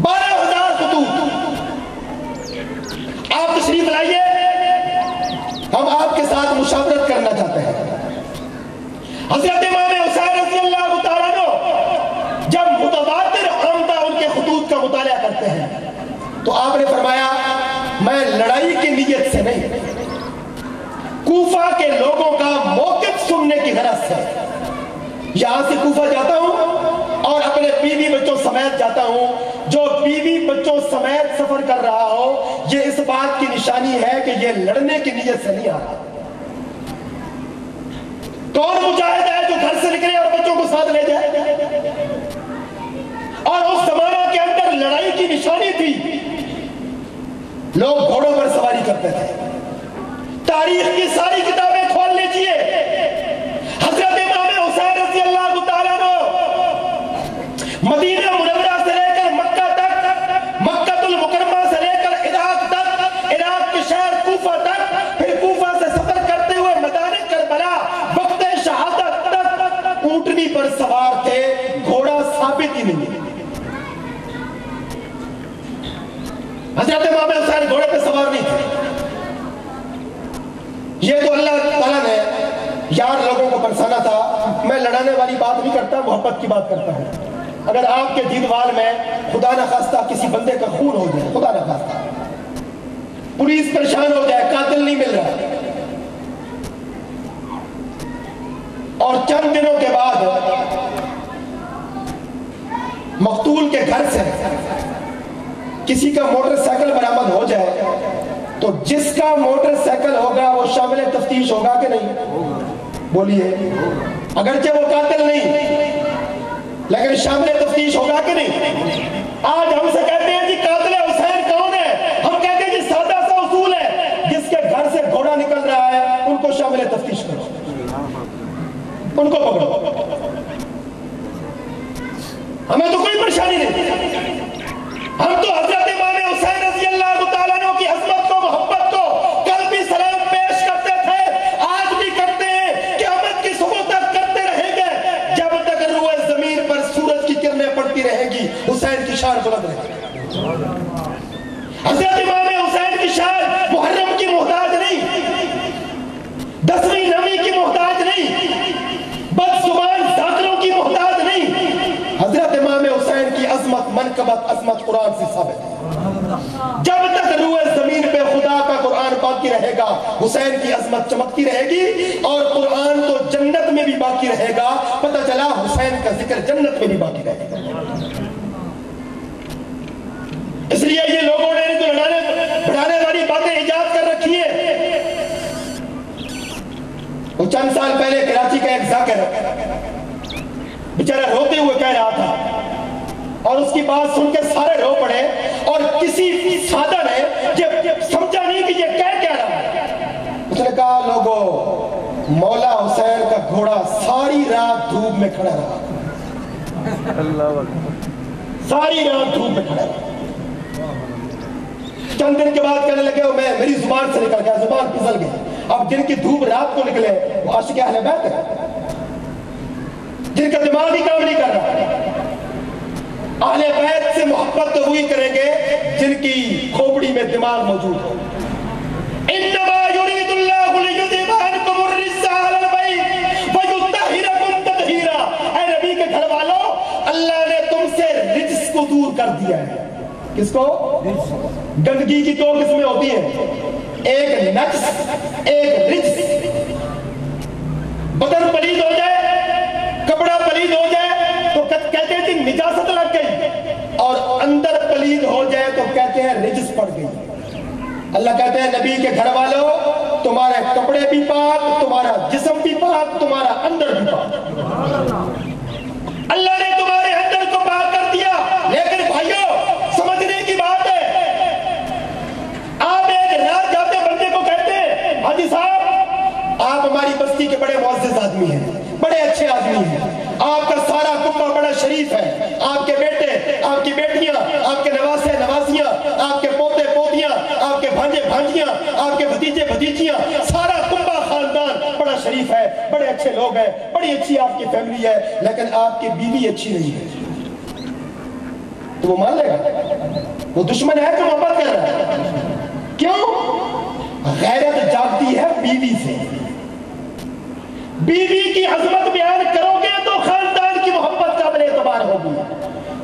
12,000 خطوط۔ آپ تشریف لائیے، ہم آپ کے ساتھ مشاورت کرنا چاہتے ہیں۔ حضرت امام حسین رضی اللہ تعالیٰ عنہ جب متواتر آمدہ ان کے خطوط کا مطالعہ کرتے ہیں تو آپ نے فرمایا میں لڑائی کی نیت سے نہیں، کوفہ کے لوگوں کا موقف سننے کی غرض سے یہاں سے کوفہ جاتا ہوں اور اپنے بیوی بچوں سمیت جاتا ہوں۔ جو بیوی بچوں سمیت سفر کر رہا ہو یہ اس بات کی نشانی ہے کہ یہ لڑنے کی نیت سے نہیں آ رہا۔ کون مجاہد ہے جو گھر سے نکلے اور بچوں کو ساتھ لے جائے؟ اور اس زمانہ کے اندر لڑائی کی نشانی تھی، لوگ گھوڑوں پر سواری کرتے تھے۔ تاریخ کی ساری کتابیں کھول لیجئے، حضرت امام حسین رضی اللہ تعالیٰ عنہ مدینہ منورہ سے لے کر مکہ تک، مکہ المکرمہ سے لے کر عراق تک، عراق کے شہر کوفہ تک، پھر کوفہ سے سفر کرتے ہوئے میدان کربلا وقت شہادت تک اونٹنی پر سوار تھے، گھوڑا ثابت ہی نہیں۔ حضرت امام حسین گھوڑے پہ سوار نہیں تھے۔ یہ تو اللہ تعالیٰ نے یار لوگوں کو برسانا تھا۔ میں لڑانے والی بات نہیں کرتا، محبت کی بات کرتا ہوں۔ اگر آپ کے دیدوال میں خدا نہ خواستہ کسی بندے کا خون ہو جائے، خدا نہ خواستہ پولیس پریشان ہو جائے، قاتل نہیں مل رہا، اور چند دنوں کے بعد مقتول کے گھر سے کسی کا موٹر سائیکل برآمد ہو جائے تو جس کا موٹر سائیکل ہوگا وہ شامل تفتیش ہوگا کہ نہیں؟ بولیے، اگرچہ وہ قاتل نہیں لیکن شامل تفتیش ہوگا کہ نہیں؟ آج ہم سے کہتے ہیں جی قاتل حسین کون ہے؟ ہم کہتے ہیں جی سادہ سا اصول ہے، جس کے گھر سے گھوڑا نکل رہا ہے ان کو شامل تفتیش کرو، ان کو پکڑو، ہمیں تو کوئی پریشانی نہیں۔ ہم تو حضرت امام حسین رضی اللہ تعالیٰ عنہ کی عظمت کو، محبت کو کل بھی سلام پیش کرتے تھے، آج بھی کرتے ہیں، قیامت کی صبح تک کرتے رہیں گے، جب تک روئے زمین پر سورج کی کرنیں پڑتی رہیں گی حسین کی شان بلند رہے گی۔ حضرت امام حسین کی شان محرم کی محتاج نہیں، 10ویں 9ویں کی محتاج نہیں، بد زبان ذاکروں کی محتاج نہیں۔ حضرت امام حسین کی عظمت، منقبت، عظمت قرآن سے ثابت ہے۔ جب تک روئے زمین پہ خدا کا قرآن باقی رہے گا حسین کی عظمت چمکتی رہے گی، اور قرآن تو جنت میں بھی باقی رہے گا۔ پتہ چلا حسین کا ذکر جنت میں بھی باقی رہے گا۔ اس لیے یہ لوگوں نے تو بڑھانے والی باتیں وہ چند سال پہلے کراچی کا ایک ذاکر بیچارہ روتے ہوئے کہہ رہا تھا، اور اس کی بات سن کے سارے رو پڑے، اور کسی سادہ نے یہ سمجھا نہیں کہ یہ کہہ کیا رہا ہے۔ اس نے کہا لوگوں، مولا حسین کا گھوڑا ساری رات دھوپ میں کھڑا رہا، ساری رات دھوپ میں کھڑا رہا۔ چند دن کے بعد کہنے لگے میری زبان سے نکل گیا، زبان پھسل گئی۔ اب جن کی دھوپ رات کو نکلے وہ عاشق اہل بیت ہے، جن کا دماغ ہی کام نہیں کر رہا۔ اہل بیت سے محبت تو وہی کریں گے جن کی کھوپڑی میں دماغ موجود ہو۔ انما یرید اللہ لیذھب عنکم الرجس اہل البیت ویطہرکم تطہیرا۔ اے نبی کے گھر والوں، اللہ نے تم سے رجس کو دور کر دیا ہے۔ کس کو؟ گندگی کی دو قسمیں ہوتی ہیں، ایک نجس، ایک رجس۔ بدن پلید ہو جائے، کپڑا پلید ہو جائے تو کہتے ہیں کہ نجاست لگ گئی، اور اندر پلید ہو جائے تو کہتے ہیں رجس پڑ گئی۔ اللہ کہتے ہیں نبی کے گھر والوں، تمہارے کپڑے بھی پاک، تمہارا جسم بھی پاک، تمہارا اندر بھی پاک۔ اللہ نے تمہارے اندر کو پاک کر دیا، لیکن بھائیو سمجھنے کی بات ہے، آپ ایک رات جاتے بندے کو کہتے ہیں حاجی صاحب آپ ہماری بستی کے بڑے معزز آدمی ہیں، بڑے اچھے آدمی ہیں، آپ کا سارا کنبہ بڑا شریف ہے، آپ کے بیٹے، آپ کی بیٹیاں، آپ کے نواسے نواسیاں، آپ کے پوتے پوتیاں، آپ کے بھانجے بھانجیاں، آپ کے بھتیجے بھتیجیاں، سارا کنبہ خاندان بڑا شریف ہے، بڑے اچھے لوگ ہیں، بڑی اچھی آپ کی فیملی ہے، لیکن آپ کی بیوی اچھی نہیں ہے، تو وہ مان لے گا؟ وہ دشمن ہے کہ محبت کر رہا ہے؟ کیوں؟ غیرت جاگتی ہے بیوی سے۔ بیوی کی عظمت بیان کرو گے تو خاندان کی محبت قابل اعتبار ہوگی۔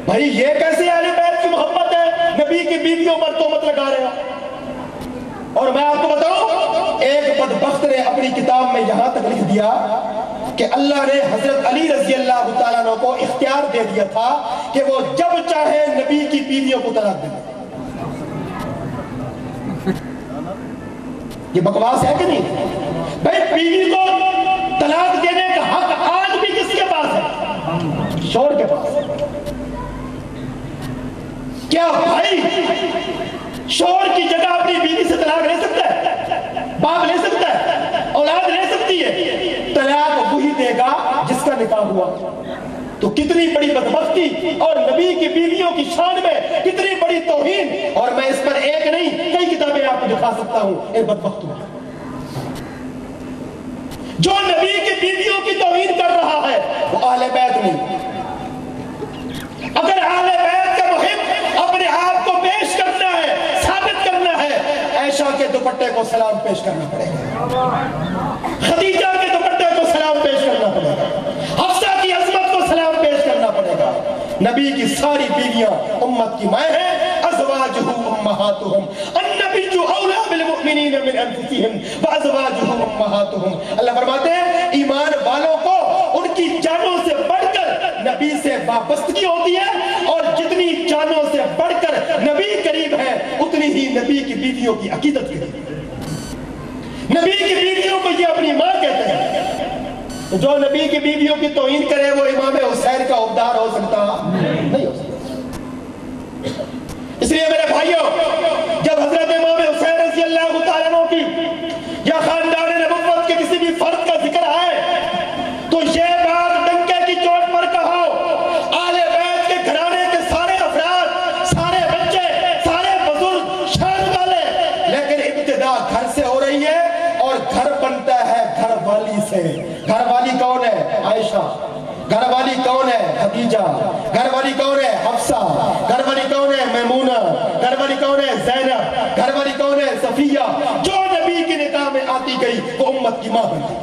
بھائی یہ کیسے اہل بیت کی محبت ہے؟ نبی کی بیویوں پر تہمت لگا رہے ہو۔ اور میں آپ کو بتاؤں، ایک بدبخت نے اپنی کتاب میں یہاں تک لکھ دیا کہ اللہ نے حضرت علی رضی اللہ تعالیٰ عنہ کو اختیار دے دیا تھا کہ وہ جب چاہے نبی کی بیویوں کو طلاق دے۔ یہ بکواس ہے کہ نہیں؟ بھائی بیوی کو طلاق دینے کا حق آج بھی کس کے پاس ہے؟ شوہر کے پاس۔ کیا بھائی شوہر کی جگہ اپنی بیوی سے طلاق لے سکتا ہے؟ باپ لے سکتا ہے؟ اولاد لے سکتی ہے؟ طلاق وہی دے گا جس کا نکاح ہوا۔ تو کتنی بڑی بدبختی اور نبی کی بیویوں کی شان میں کتنی بڑی توہین، اور میں اس پر ایک نہیں کئی کتابیں آپ کو دکھا سکتا ہوں۔ ایک بدبخت ہوں جو نبی کی بیویوں کی توہین کر رہا ہے وہ اہل بیت نہیں۔ اگر اہل بیت کا محب اپنے آپ کو پیش کرنا ہے، ثابت کرنا ہے، عائشہ کے دوپٹے کو سلام پیش کرنا پڑے گا، خدیجہ کے دوپٹے کو سلام پیش کرنا پڑے گا، حفصہ کی عظمت کو سلام پیش کرنا پڑے گا۔ نبی کی ساری بیویاں امت کی مائیں ہیں، ازواجہ امہاتہم، النبی اولی بالمؤمنین من انفسہم وازواجہ امہاتہم۔ اللہ فرماتے ہیں ایمان والوں کو ان کی جانوں سے بڑھ کر نبی سے وابستگی ہوتی ہے، اور جتنی جانوں سے بڑھ کر نبی قریب ہے اتنی ہی نبی کی بیویوں کی عقیدت قریب ہے۔ نبی کی بیویوں کو یہ اپنی ماں کہتے ہیں، جو نبی کی بیویوں کی توہین کرے وہ امام حسین کا عہدیدار ہو سکتا نہیں ہو سکتا۔ اس لیے میرے بھائیوں، جب حضرت امام حسین رضی اللہ تعالیٰ عنہ کی یا خاندان نبوت کے کسی بھی فرد کا ذکر آئے تو یہ بات ڈنکے کی چوٹ پر کہو، آل بیت کے گھرانے کے سارے افراد، سارے بچے، سارے بزرگ، شان والے، لیکن ابتدا گھر سے ہو رہی ہے، اور گھر بنتا ہے گھر والی سے۔ گھر والی کون ہے؟ عائشہ۔ گھر والی کون ہے؟ خدیجہ۔ گھر والی کون ہے؟ حفصہ۔ گھر والی کون ہے؟ میمونہ۔ گھر والی کون ہے؟ زینب۔ گھر والی کون ہے؟ صفیہ۔ جو نبی کی نکاح میں آتی گئی وہ امت کی ماں بن گئی۔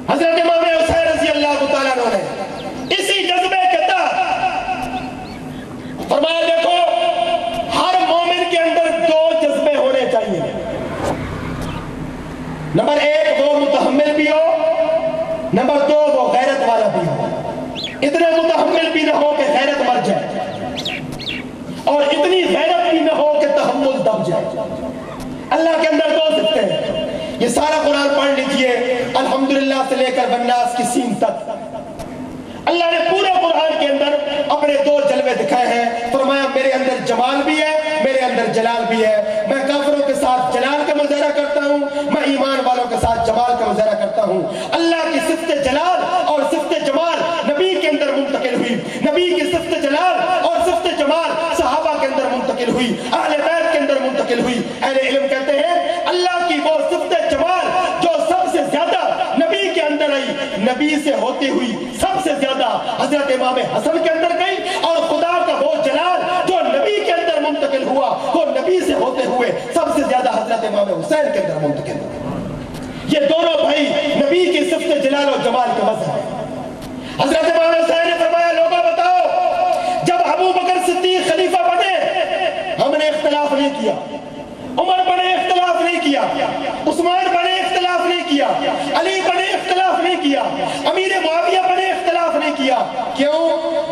حضرت امام حسین رضی اللہ تعالیٰ عنہ نے اسی جذبے کے تحت فرمایا، دیکھو ہر مومن کے اندر دو جذبے ہونے چاہیے۔ نمبر ایک وہ متحمل بھی ہو، نمبر دو وہ غیرت والا بھی ہو۔ اتنے متحمل بھی نہ ہو کہ غیرت مر جائے، اور اتنی غیرت بھی نہ ہو کہ تحمل دب جائے۔ اللہ کے اندر دو صفتیں ہیں، یہ سارا قرآن پڑھ لیجئے الحمدللہ سے لے کر والناس کی سین تک. اللہ نے پورے قرآن کے اندر اپنے دو جلوے دکھائے ہیں. فرمایا میرے اندر جمال بھی ہے, میرے اندر جلال بھی ہے. میں کافروں کے ساتھ جلال کا مظاہرہ کرتا ہوں, میں ایمان والوں کے ساتھ جمال کا مظاہرہ کرتا ہوں. اللہ کی صفت جلال اور صفت جمال نبی کے اندر منتقل ہوئی. نبی کی صفت جلال اور صفت جمال صحابہ کے اندر منتقل ہوئی, اہل بیت کے اندر منتقل ہوئی. اہل علم کہتے ہیں اللہ کی وہ صفت جمال جو سب سے زیادہ نبی کے اندر آئی, نبی سے ہوتی ہوئی سب سے زیادہ حضرت امام حسن کے اندر گئی, اور خدا کا وہ جلال جو نبی کے اندر منتقل ہوا وہ نبی سے ہوتے ہوئے سب سے زیادہ حضرت امام حسین کے اندر منتقل ہوا. یہ دونوں بھائی نبی کی صفت جلال اور جمال کا مظہر ہے. حضرت امام حسین نے فرمایا لوگوں بتاؤ, جب ابو بکر صدیق خلیفہ بنے ہم نے اختلاف نہیں کیا, عمر بنے اختلاف نہیں کیا, عثمان بنے اختلاف نہیں کیا, علی بنے اختلاف نہیں کیا, امیر معاویہ بنے اختلاف نہیں کیا. کیوں؟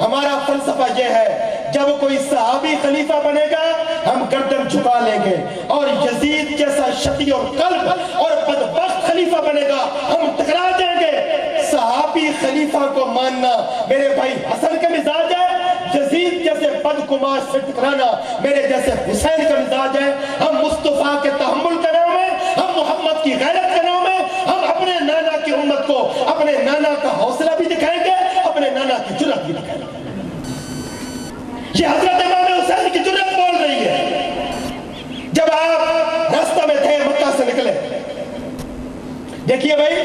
ہمارا فلسفہ یہ ہے جب کوئی صحابی خلیفہ بنے گا ہم گردن جھکا لیں گے, اور یزید جیسا شقی اور قلب اور بدبخت خلیفہ بنے گا ہم ٹکرا جائیں گے. صحابی خلیفہ کو ماننا میرے بھائی حسن کا مزاج ہے, یزید جیسے بدگماش سے ٹکرانا میرے جیسے حسین کا مزاج ہے. ہم مصطفیٰ کے تحمل کا نام ہے, ہم محمد کی غیرت کا نام ہے. ہم اپنے نانا کی امت کو اپنے نانا کا حوصلہ بھی دکھائیں گے, اپنے نانا کی جرأت بھی دکھائیں گے. یہ حضرت امام حسین کی جرأت بول رہی ہے. جب آپ راستہ میں تھے مکہ سے نکلے, دیکھیے بھائی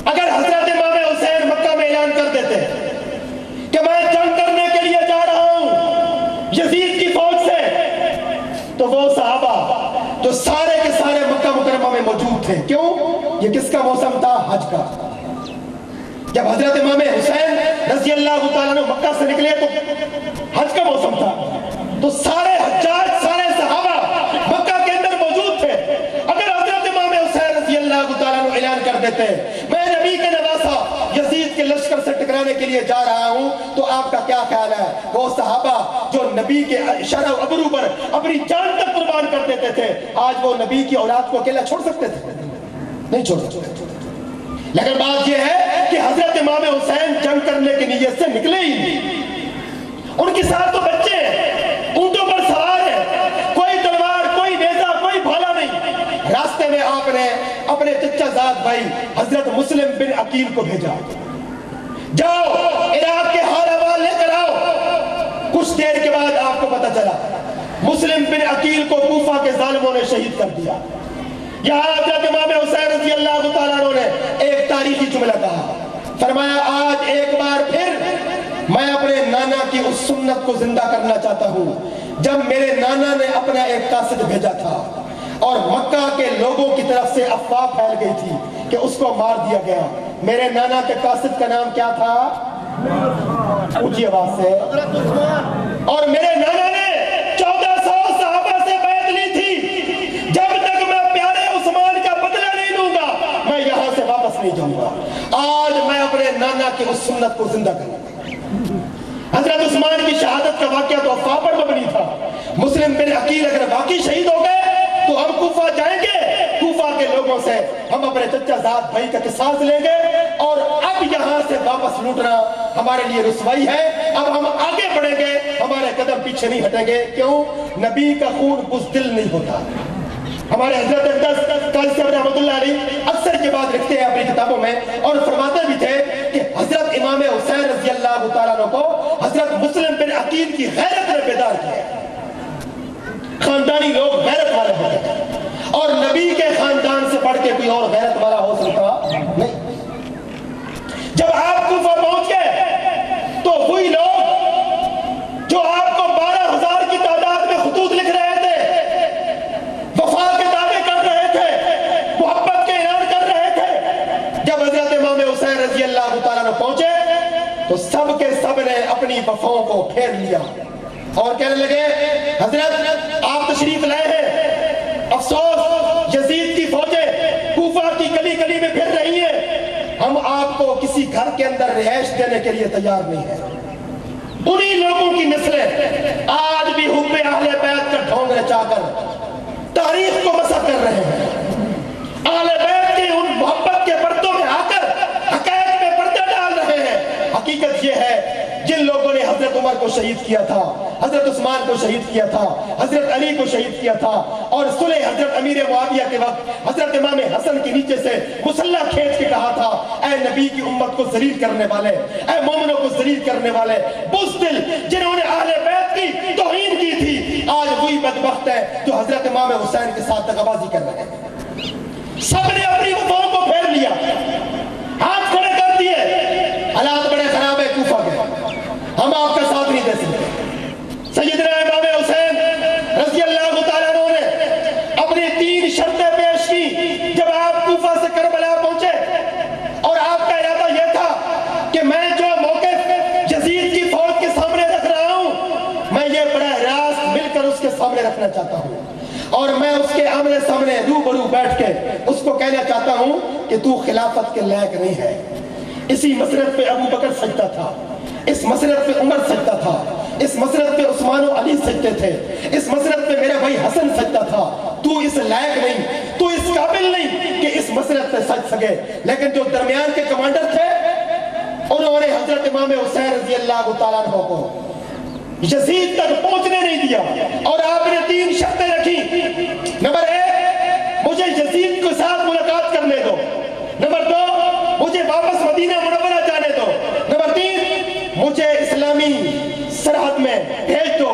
اگر حضرت امام حسین مکہ میں اعلان کر دیتے کہ میں جنگ کرنے کے لیے جا رہا ہوں یزید کی فوج سے, تو وہ صحابہ جو سارے کے سارے مکہ مکرمہ میں موجود تھے, کیوں؟ یہ کس کا موسم تھا؟ حج کا. جب حضرت امام حسین رضی اللہ تعالیٰ عنہ مکہ سے نکلے تو حج کا موسم تھا, تو سارے حجاج سارے صحابہ مکہ کے اندر موجود تھے. اگر حضرت امام حسین رضی اللہ تعالیٰ عنہ اعلان کر دیتے میں نبی کا نواسا یزید کے لشکر سے ٹکرانے کے لیے جا رہا ہوں, تو آپ کا کیا خیال ہے؟ وہ صحابہ جو نبی کے شرع و ابرو پر اپنی جان تک قربان کر دیتے تھے, آج وہ نبی کی اولاد کو اکیلا چھوڑ سکتے تھے؟ نہیں چھوڑ سکتے. لیکن بات یہ ہے کہ حضرت امام حسین جنگ کرنے کی نیت سے نکلے ہی نہیں. ان کے ساتھ تو بچے ہیں, اونٹوں پر سوار ہیں, کوئی تلوار, کوئی نیزہ, کوئی بھالا نہیں. راستے میں آپ نے اپنے چچا زاد بھائی حضرت مسلم بن عقیل کو بھیجا, جاؤ عراق کے حال احوال لے کر آؤ. کچھ دیر کے بعد آپ کو پتہ چلا مسلم بن عقیل کو کوفہ کے ظالموں نے شہید کر دیا. یہاں حضرت امام حسین رضی اللہ تعالیٰ عنہ نے ایک تاریخی جملہ کہا, فرمایا آج ایک بار پھر میں اپنے نانا کی اس سنت کو زندہ کرنا چاہتا ہوں جب میرے نانا نے اپنا ایک قاصد بھیجا تھا اور مکہ کے لوگوں کی طرف سے افواہ پھیل گئی تھی کہ اس کو مار دیا گیا. میرے نانا کے قاصد کا نام کیا تھا؟ اونچی آواز سے. اور میرے نانا نے 1400 صحابہ سے بیعت لی تھی, جب تک میں پیارے عثمان کا بدلہ نہیں لوں گا میں یہاں سے واپس نہیں جاؤں گا. آج میں اپنے نانا کی اس سنت کو زندہ کروں گا. حضرت عثمان کی شہادت کا واقعہ تو افواہ پر مبنی تھا. مسلم بن عقیل اگر واقعی شہید ہو گئے تو ہم کوفہ جائیں گے, کوفہ کے لوگوں سے ہم اپنے چچا زاد بھائی کا قصاص لیں گے, اور اب یہاں سے واپس لوٹنا ہمارے لیے رسوائی ہے. اب ہم آگے بڑھیں گے, ہمارے قدم پیچھے نہیں ہٹیں گے. کیوں؟ نبی کا خون بزدل نہیں ہوتا. ہمارے حضرت قاضی صاحب رحمۃ اللہ علیہ اکثر یہ بات لکھتے ہیں اپنی کتابوں میں, اور فرماتے بھی تھے کہ حضرت امام حسین رضی اللہ تعالیٰ عنہ کو حضرت مسلم بن عقیل کی غیرت نے بیدار کیا. خاندانی لوگ غیرت والے ہوتے ہیں, اور نبی کے خاندان سے بڑھ کے کوئی اور غیرت والا ہو سکتا نہیں. جب آپ کوفہ پہنچ گئے تو وہی لوگ جو آپ کو 12,000 کی تعداد میں خطوط لکھ رہے تھے, وفا کے دعوے کر رہے تھے, محبت کے اعلان کر رہے تھے, جب حضرت امام حسین رضی اللہ تعالیٰ عنہ پہنچے تو سب کے سب نے اپنی وفاؤں کو پھیر لیا اور کہنے لگے حضرت آپ تشریف لائے ہیں, افسوس یزید کی فوجیں کوفہ کی گلی گلی میں پھر رہی ہیں, ہم آپ کو کسی گھر کے اندر رہائش دینے کے لیے تیار نہیں ہے. انہی لوگوں کی نسلیں آج بھی حب اہل بیت کا ڈھونگ رچا کر تاریخ کو مسخ کر رہے ہیں. شہید کیا تھا، حضرت عثمان کو شہید کیا تھا، حضرت علی کو شہید کیا تھا، اور صلح حضرت امیر معاویہ کے وقت حضرت امام حسن کے نیچے سے مسلح کھینچ کے کہا تھا اے نبی کی امت کو ذلیل کرنے والے، اے مومنوں کو ذلیل کرنے والے، بزدل جنہوں نے اہل بیت کی توہین کی تھی، آج وہی بدبخت ہے جو حضرت امام حسین کے ساتھ دغابازی کر رہے ہیں۔ سب نے اپنی وفاؤں کو پھیر لیا، ہاتھ کھڑے کر دیے، حالات بڑے خراب ہے کوفہ کے، ہم آپ کا ساتھ نہیں دے سکتے۔ سیدنا امام حسین رضی اللہ تعالیٰ عنہ نے اپنی 3 شرطیں پیش کی جب آپ کوفہ سے کربلا پہنچے، اور آپ کا ارادہ یہ تھا کہ میں جو موقف یزید کی فوج کے سامنے رکھ رہا ہوں میں یہ براہ راست مل کر اس کے سامنے رکھنا چاہتا ہوں، اور میں اس کے آمنے سامنے روبرو بیٹھ کے اس کو کہنا چاہتا ہوں کہ تو خلافت کے لائق نہیں ہے۔ اسی مسرت پہ ابو بکر سجدہ تھا، اس مسرت پہ عمر سجدہ تھا، اس مسرت پہ عثمان و علی سجدے تھے، اس مسرت پہ میرا بھائی حسن سجدہ تھا۔ تو اس لائق نہیں، تو اس قابل نہیں کہ اس مسرت پہ سج سکے۔ لیکن جو درمیان کے کمانڈر تھے انہوں نے حضرت امام حسین رضی اللہ تعالیٰ عنہ کو یزید تک پہنچنے نہیں دیا، اور آپ نے 3 شرطیں رکھی۔ نمبر 1، مجھے یزید کے ساتھ ملاقات کرنے دو۔ نمبر 2، مجھے واپس مدینہ منورہ جانے دو۔ نمبر 3، مجھے اسلامی سرحد میں بھیج دو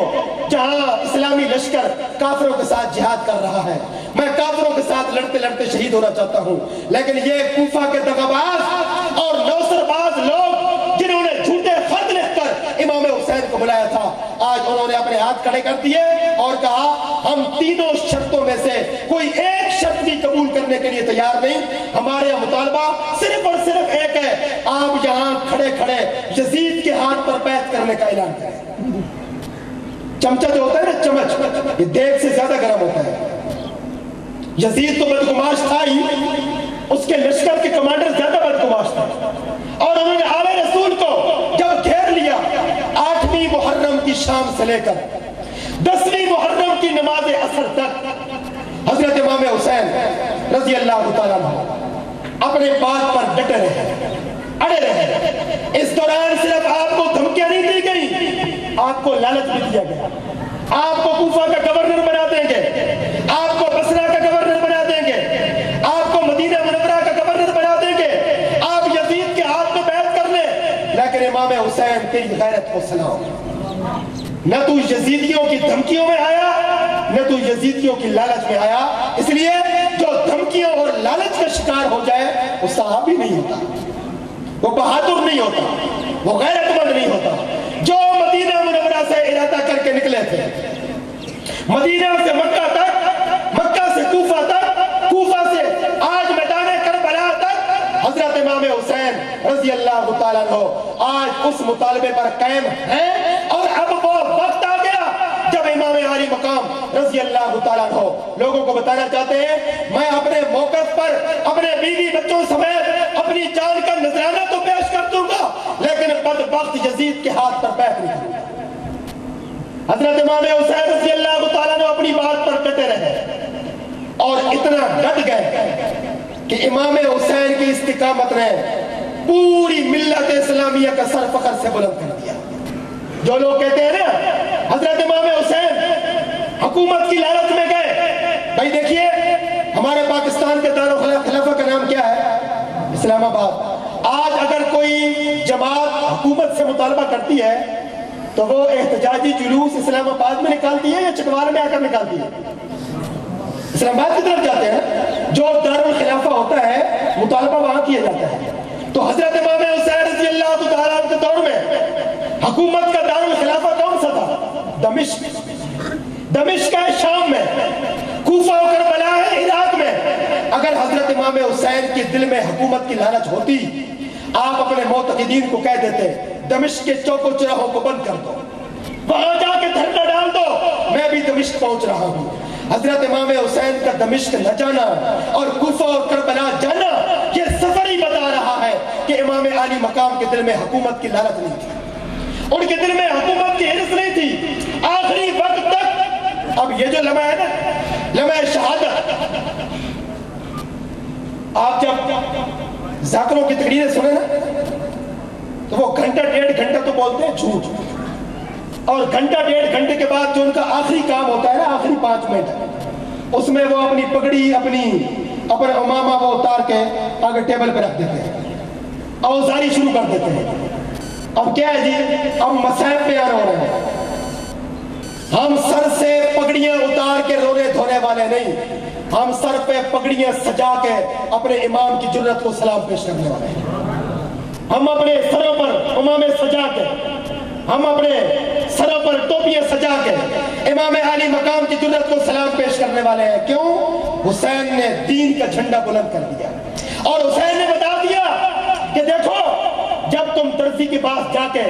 جہاں اسلامی لشکر کافروں کے ساتھ جہاد کر رہا ہے، میں کافروں کے ساتھ لڑتے لڑتے شہید ہونا چاہتا ہوں۔ لیکن یہ کوفہ کے دغاباز اور نوسر باز لوگ جنہوں نے جھوٹے خط لکھ کر امام حسین کو بلایا تھا، آج انہوں نے اپنے ہاتھ کھڑے کر دیے اور کہا ہم تینوں شرطوں میں سے کوئی ایک شرط بھی قبول کرنے کے لیے تیار نہیں، ہمارے مطالبہ صرف اور صرف ایک ہے، آپ یہاں کھڑے کھڑے یزید کے ہاتھ پر بیعت کرنے کا اعلان کریں۔ چمچہ جو ہوتا ہے نا، چمچ، یہ دیگ سے زیادہ گرم ہوتا ہے۔ یزید تو بدگماش تھا ہی، اس کے لشکر کے کمانڈر زیادہ بدگماش تھے، اور انہوں نے آل رسول کو جب گھیر لیا 8ویں محرم کی شام سے لے کر 10ویں محرم کی نماز عصر تک حضرت امام حسین رضی اللہ تعالیٰ عنہ اپنے بات پر ڈٹے رہے، اڑے رہے۔ اس دوران صرف آپ کو دھمکیاں نہیں دی گئی، آپ کو لالچ بھی دیا گیا، آپ کو کوفہ کا گورنر بنا دیں گے، آپ کو بصرہ کا گورنر بنا دیں گے، آپ کو مدینہ منورہ کا گورنر بنا دیں گے، آپ یزید کے ہاتھ میں بیعت کر لیں۔ لیکن امام حسین تیری غیرت کو سلام، نہ تو یزیدیوں کی دھمکیوں میں آیا، نہ تو یزیدیوں کی لالچ میں آیا۔ اس لیے جو دھمکیوں اور لالچ کا شکار ہو جائے وہ صحابی نہیں ہوتا، وہ بہادر نہیں ہوتا، وہ غیرت مند نہیں ہوتا۔ جو مدینہ منورہ سے ارادہ کر کے نکلے تھے، مدینہ سے مکہ تک، مکہ سے کوفہ تک، کوفہ سے آج میدان کربلا تک، حضرت امام حسین رضی اللہ تعالیٰ عنہ آج اس مطالبے پر قائم ہیں، اور اب وہ وقت آ گیا جب امام عالی مقام رضی اللہ تعالیٰ عنہ لوگوں کو بتانا چاہتے ہیں میں اپنے موقف پر اپنے بیوی بچوں سمیت اپنی جان کا نذرانہ تو پیش کر دوں گا، لیکن بدبخت یزید کے ہاتھ پر بیعت نہیں کروں گا۔ حضرت امام حسین رضی اللہ تعالیٰ عنہ اپنی بات پر ڈٹے رہے، اور اتنا ڈٹ گئے کہ امام حسین کی استقامت نے پوری ملت اسلامیہ کا سر فخر سے بلند کر دیا۔ جو لوگ کہتے ہیں نا حضرت امام حسین حکومت کی لالچ میں گئے، بھائی دیکھیے ہمارے پاکستان کے دارالخلافہ کا نام کیا ہے؟ اسلام آباد۔ آج اگر کوئی جماعت حکومت سے مطالبہ کرتی ہے تو وہ احتجاجی جلوس اسلام آباد میں نکالتی ہے یا چکوال میں آ کر نکالتی ہے؟ اسلام آباد کی طرف جاتے ہیں، جو دارالخلافہ ہوتا ہے مطالبہ وہاں کیا جاتا ہے۔ تو حضرت امام حسین رضی اللہ تعالیٰ کے دور میں حکومت کا دارالخلافہ کون سا تھا؟ دمشق ہے شام میں، کوفہ و کربلا ہے عراق میں۔ اگر حضرت امام حسین کے دل میں حکومت کی لالچ ہوتی، آپ اپنے معتقدین کو کہہ دیتے دمشق کے چوک و چراہوں کو بند کر دو، وہاں جا کے دھرنا ڈال دو، میں بھی دمشق پہنچ رہا ہوں۔ حضرت امام حسین کا دمشق نہ جانا اور کوفہ اور کربلا جانا یہ سفر ہی بتا رہا ہے کہ امام عالی مقام کے دل میں حکومت کی لالچ نہیں تھی، ان کے دل میں حکومت کی حرص نہیں تھی آخری وقت تک۔ اب یہ جو لمحہ ہے نا، لمحہ شہادت، آپ جب ذاکروں کی تقریریں سنیں نا تو وہ گھنٹہ 1.5 گھنٹہ تو بولتے ہیں جھوٹ، اور گھنٹہ ڈیڑھ گھنٹے کے بعد جو ان کا آخری کام ہوتا ہے نا، آخری 5 منٹ، اس میں وہ اپنی پگڑی اپنا امامہ وہ اتار کے آگے ٹیبل پہ رکھ دیتے ہیں، اوزاری شروع کر دیتے ہیں۔ اب کیا ہے جی، اب مصائب بیان ہو رہے ہیں۔ ہم سر سے پگڑیاں اتار کے رونے دھونے والے نہیں، ہم سر پہ پگڑیاں سجا کے اپنے امام کی جرت کو سلام پیش کرنے والے ہیں۔ ہم اپنے سروں پر امامے سجا کے، ہم اپنے سروں پر ٹوپیاں سجا کے امام عالی مقام کی جرت کو سلام پیش کرنے والے ہیں۔ کیوں؟ حسین نے دین کا جھنڈا بلند کر دیا، اور حسین نے بتا دیا کہ دیکھو، جب تم درزی کے پاس جا کے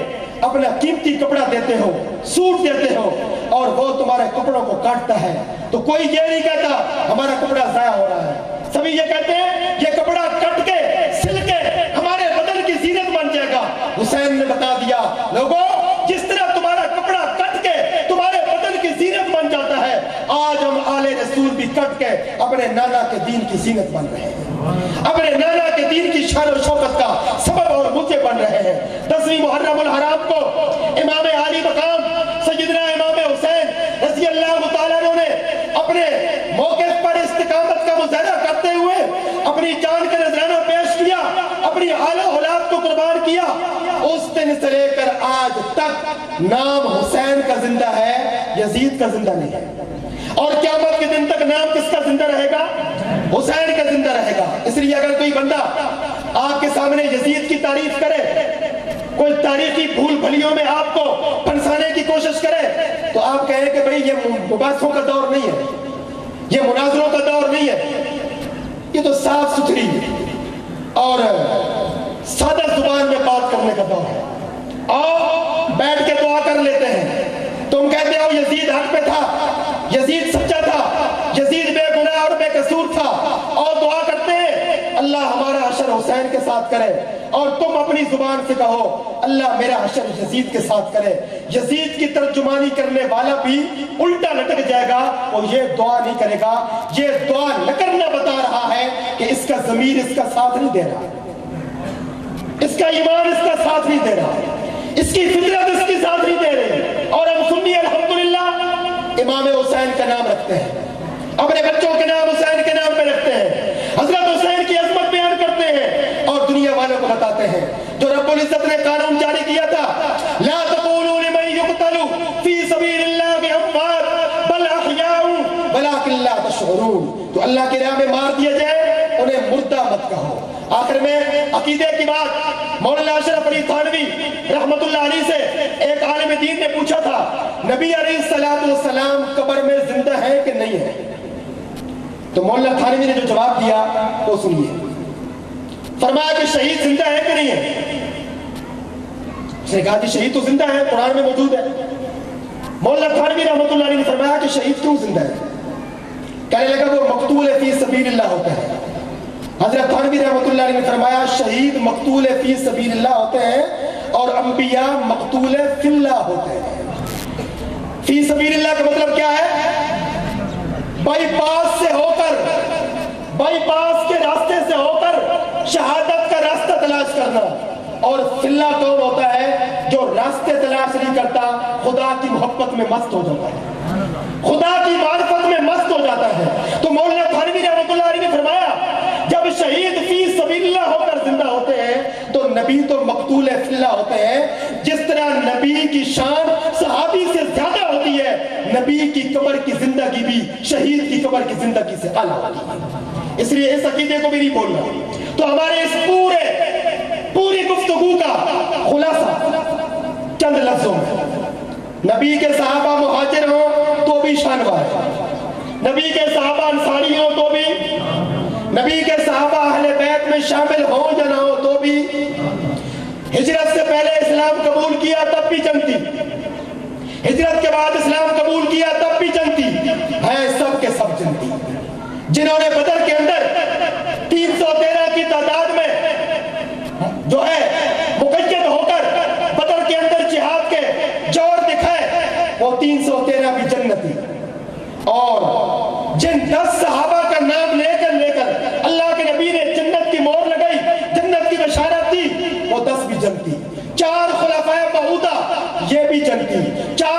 اپنا قیمتی کپڑا دیتے ہو، سوٹ دیتے ہو، اور وہ تمہارے کپڑوں کو کاٹتا ہے، تو کوئی یہ نہیں کہتا ہمارا کپڑا ضائع ہو رہا ہے، سبھی یہ کہتے ہیں یہ کپڑا کٹ کے سل کے ہمارے بدن کی زینت بن جائے گا۔ حسین نے بتا دیا، لوگوں، جس طرح تمہارا کپڑا کٹ کے تمہارے بدن کی زینت بن جاتا ہے، آج ہم آل رسول بھی کٹ کے اپنے نانا کے دین کی زینت بن رہے ہیں، اپنے نانا کے دین کی شان و شوکت کا سبب اور موجب بن رہے ہیں۔ 10ویں محرم الحرام کو امام عالی مقام سیدنا امام حسین رضی اللہ تعالیٰ عنہ نے اپنے موقف پر استقامت کا مظاہرہ کرتے ہوئے اپنی جان کا نذرانہ پیش کیا، اپنی حال و حالات کو قربان کیا۔ اس دن سے لے کر آج تک نام حسین کا زندہ ہے، یزید کا زندہ نہیں ہے، اور قیامت کے دن تک نام کس کا زندہ رہے گا؟ حسین کا زندہ رہے گا۔ اس لیے اگر کوئی بندہ آپ کے سامنے یزید کی تعریف کرے، کوئی تاریخی بھول بھلیوں میں آپ کو پھنسانے کی کوشش کرے، تو آپ کہیں کہ بھئی یہ مباحثوں کا دور نہیں ہے، یہ مناظروں کا دور نہیں ہے، یہ تو صاف ستھری اور سادہ زبان میں بات کرنے کا دور ہے۔ اور بیٹھ کے دعا کر لیتے ہیں۔ تم کہتے ہو یزید حق پہ تھا، یزید سچا تھا، یزید بے گناہ اور بے قصور تھا، اور دعا کرتے ہیں اللہ ہمارا حشر حسین کے ساتھ کرے، اور تم اپنی زبان سے کہو اللہ میرا حشر یزید کے ساتھ کرے۔ یزید کی ترجمانی کرنے والا بھی الٹا لٹک جائے گا، وہ یہ دعا نہیں کرے گا، یہ دعا نہ کرنا بتا رہا ہے کہ اس کا ضمیر اس کا ساتھ نہیں دے رہا، اس کا ایمان اس کا ساتھ نہیں دے رہا، اس کی فطرت اس کی ساتھ نہیں دے رہی۔ اور ہم سنی الحمدللہ امام حسین کا نام رکھتے ہیں، اپنے بچوں کے نام حسین کے نام پہ رکھتے ہیں، حضرت حسین کی عظمت بیان کرتے ہیں، اور دنیا والوں کو بتاتے ہیں جو رب العزت نے قانون جاری کیا تھا، لا تقولوا لمن يقتل في سبيل الله اموات بل احياء ولكن لا تشعرون، تو اللہ کی راہ میں مار دیا جائے انہیں مردہ مت کہو۔ آخر میں عقیدے کی بات مولانا اشرف علی تھانوی رحمت اللہ علیہ سے ایک عالم دین نے پوچھا تھا، نبی علیہ السلام قبر میں زندہ ہے کہ نہیں ہے؟ تو مولانا تھانوی نے جو جواب دیا وہ سنیے۔ فرمایا کہ شہید زندہ ہے کہ نہیں ہے؟ اس نے کہا کہ شہید تو زندہ ہے، قرآن میں موجود ہے۔ مولانا تھانوی رحمت اللہ علیہ نے فرمایا کہ شہید کیوں زندہ ہے؟ کہنے لگا وہ مقتول فی سبیل اللہ ہوتا ہے۔ حضرت تھانوی رحمت اللہ علیہ نے فرمایا شہید مقتول فی سبیل اللہ ہوتے ہیں، اور انبیاء مقتول فی اللہ ہوتے ہیں۔ فی سبیل اللہ کا مطلب کیا ہے؟ بائی پاس سے ہو کر، بائی پاس کے راستے سے ہو کر شہادت کا راستہ تلاش کرنا، اور فی اللہ کون ہوتا ہے؟ جو راستے تلاش نہیں کرتا، خدا کی محبت میں مست ہو جاتا ہے، خدا کی معرفت میں مست ہو جاتا ہے۔ تو مولانا تھانوی رحمۃ اللہ علیہ نے فرمایا جب شہید فی سبیل اللہ ہو کر زندہ ہوتے ہیں تو نبی تو مقتول فی اللہ ہوتے ہیں۔ جس طرح نبی کی شان صحابی سے زیادہ ہوتی ہے، نبی کی قبر کی زندگی بھی شہید کی قبر کی زندگی سے اعلیٰ ہوتی ہے۔ اس لیے اس عقیدے کو بھی نہیں بولنا۔ تو ہمارے اس پوری گفتگو کا خلاصہ چند لفظوں میں، نبی کے صحابہ مہاجر ہوں تو بھی شانوار ہے، نبی کے صحابہ انصاری ہوں تو بھی، نبی کے صحابہ اہل بیت میں شامل ہوں یا نہ ہو تو بھی، ہجرت سے پہلے اسلام قبول کیا تب بھی جنگ تھی، ہجرت کے بعد اسلام قبول کیا تب بھی جنگ تھی، ہے سب کے سب جنگ تھی۔ جنہوں نے بدر کے اندر 313 کی تعداد میں جو ہے مقید ہو کر بدر کے اندر جہاد کے جوہر دکھائے، وہ 313 بھی جنتی، اور جن 10 صحابہ کا نام لے کر اللہ کے نبی نے جنت کی مہر لگائی، جنت کی بشارت دی، وہ 10 بھی جنتی۔ 4 خلفائے موعودہ یہ بھی جنتی، 4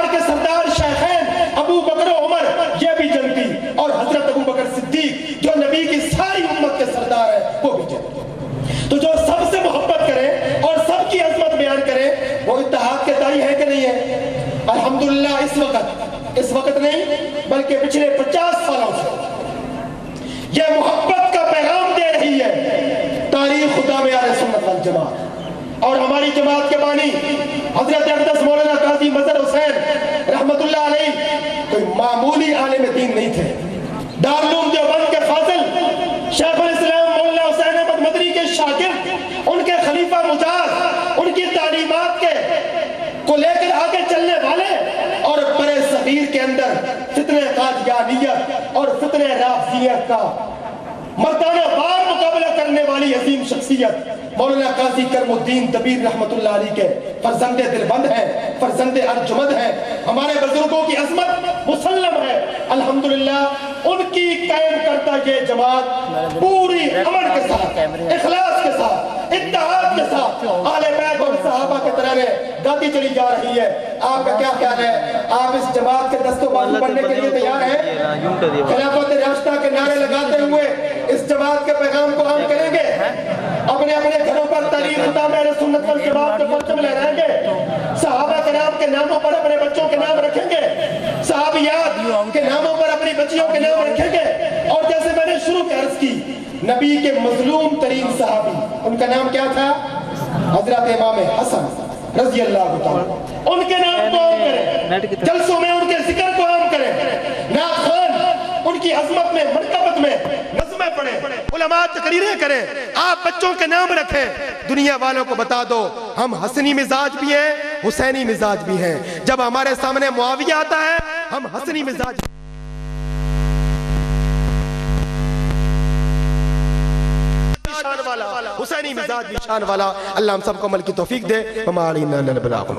نہیں بلکہ پچھلے 50 سالوں سے یہ محبت کا پیغام دے رہی ہے تاریخ خدا میں اہل سنت والجماعت۔ اور ہماری جماعت کے بانی حضرت اقدس مولانا قاضی مظہر حسین رحمت اللہ علیہ کوئی معمولی عالم دین نہیں تھے۔ دارالعلوم دیوبند کے فاضل شیخ الاسلام مولانا حسین احمد مدنی کے شاگرد، ان کے خلیفہ مجاز، ان کی تعلیمات کے کو لے کر آگے چلنے والے، اور برے صغیر کے اندر فتنہ قادیانیت اور فتنہ رافضیت کا مردانہ وار مقابلہ کرنے والی عظیم شخصیت مولانا قاضی کرم الدین دبیر رحمت اللہ علیہ کے فرزند دلبند ہیں، فرزند ارجمند ہیں۔ ہمارے بزرگوں کی عظمت مسلم ہے الحمدللہ۔ ان کی قائم کرتا یہ جماعت پوری امن کے ساتھ، اخلاص کے ساتھ، اتحاد کے ساتھ اہل بیت اور صحابہ کے طرح گاتی چلی جا رہی ہے۔ آپ کا کیا خیال ہے؟ آپ اس جماعت کے دست و بازو بننے کے لیے تیار ہیں؟ خلافت راشدہ کے نعرے لگاتے ہوئے اس جماعت کے پیغام کو عام کریں گے؟ اپنے اپنے گھروں پر تاریخ خدا میں اہل سنت والجماعت کے پرچم لہرائیں گے؟ صحابہ کرام کے ناموں پر اپنے بچوں کے نام رکھیں گے؟ صحابیات کے ناموں پر اپنی بچیوں کے نام رکھیں گے؟ اور جیسے میں نے شروع میں عرض کی، نبی کے مظلوم ترین صحابی، ان کا نام کیا تھا؟ حضرت امام حسن رضی اللہ تعالیٰ۔ ان کے نام کو عام کریں، جلسوں میں ان کے ذکر کو عام کریں، نعت خوان ان کی عظمت میں، منقبت میں نظمیں پڑھیں، علماء تقریریں کریں، آپ بچوں کے نام رکھیں۔ دنیا والوں کو بتا دو ہم حسنی مزاج بھی ہیں، حسینی مزاج بھی ہیں۔ جب ہمارے سامنے معاویہ آتا ہے ہم حسنی مزاج شان والا، حسینی مزاج بھی شان والا۔ اللہ ہم سب کو عمل کی توفیق دے۔ وما علینا الا البلاغ۔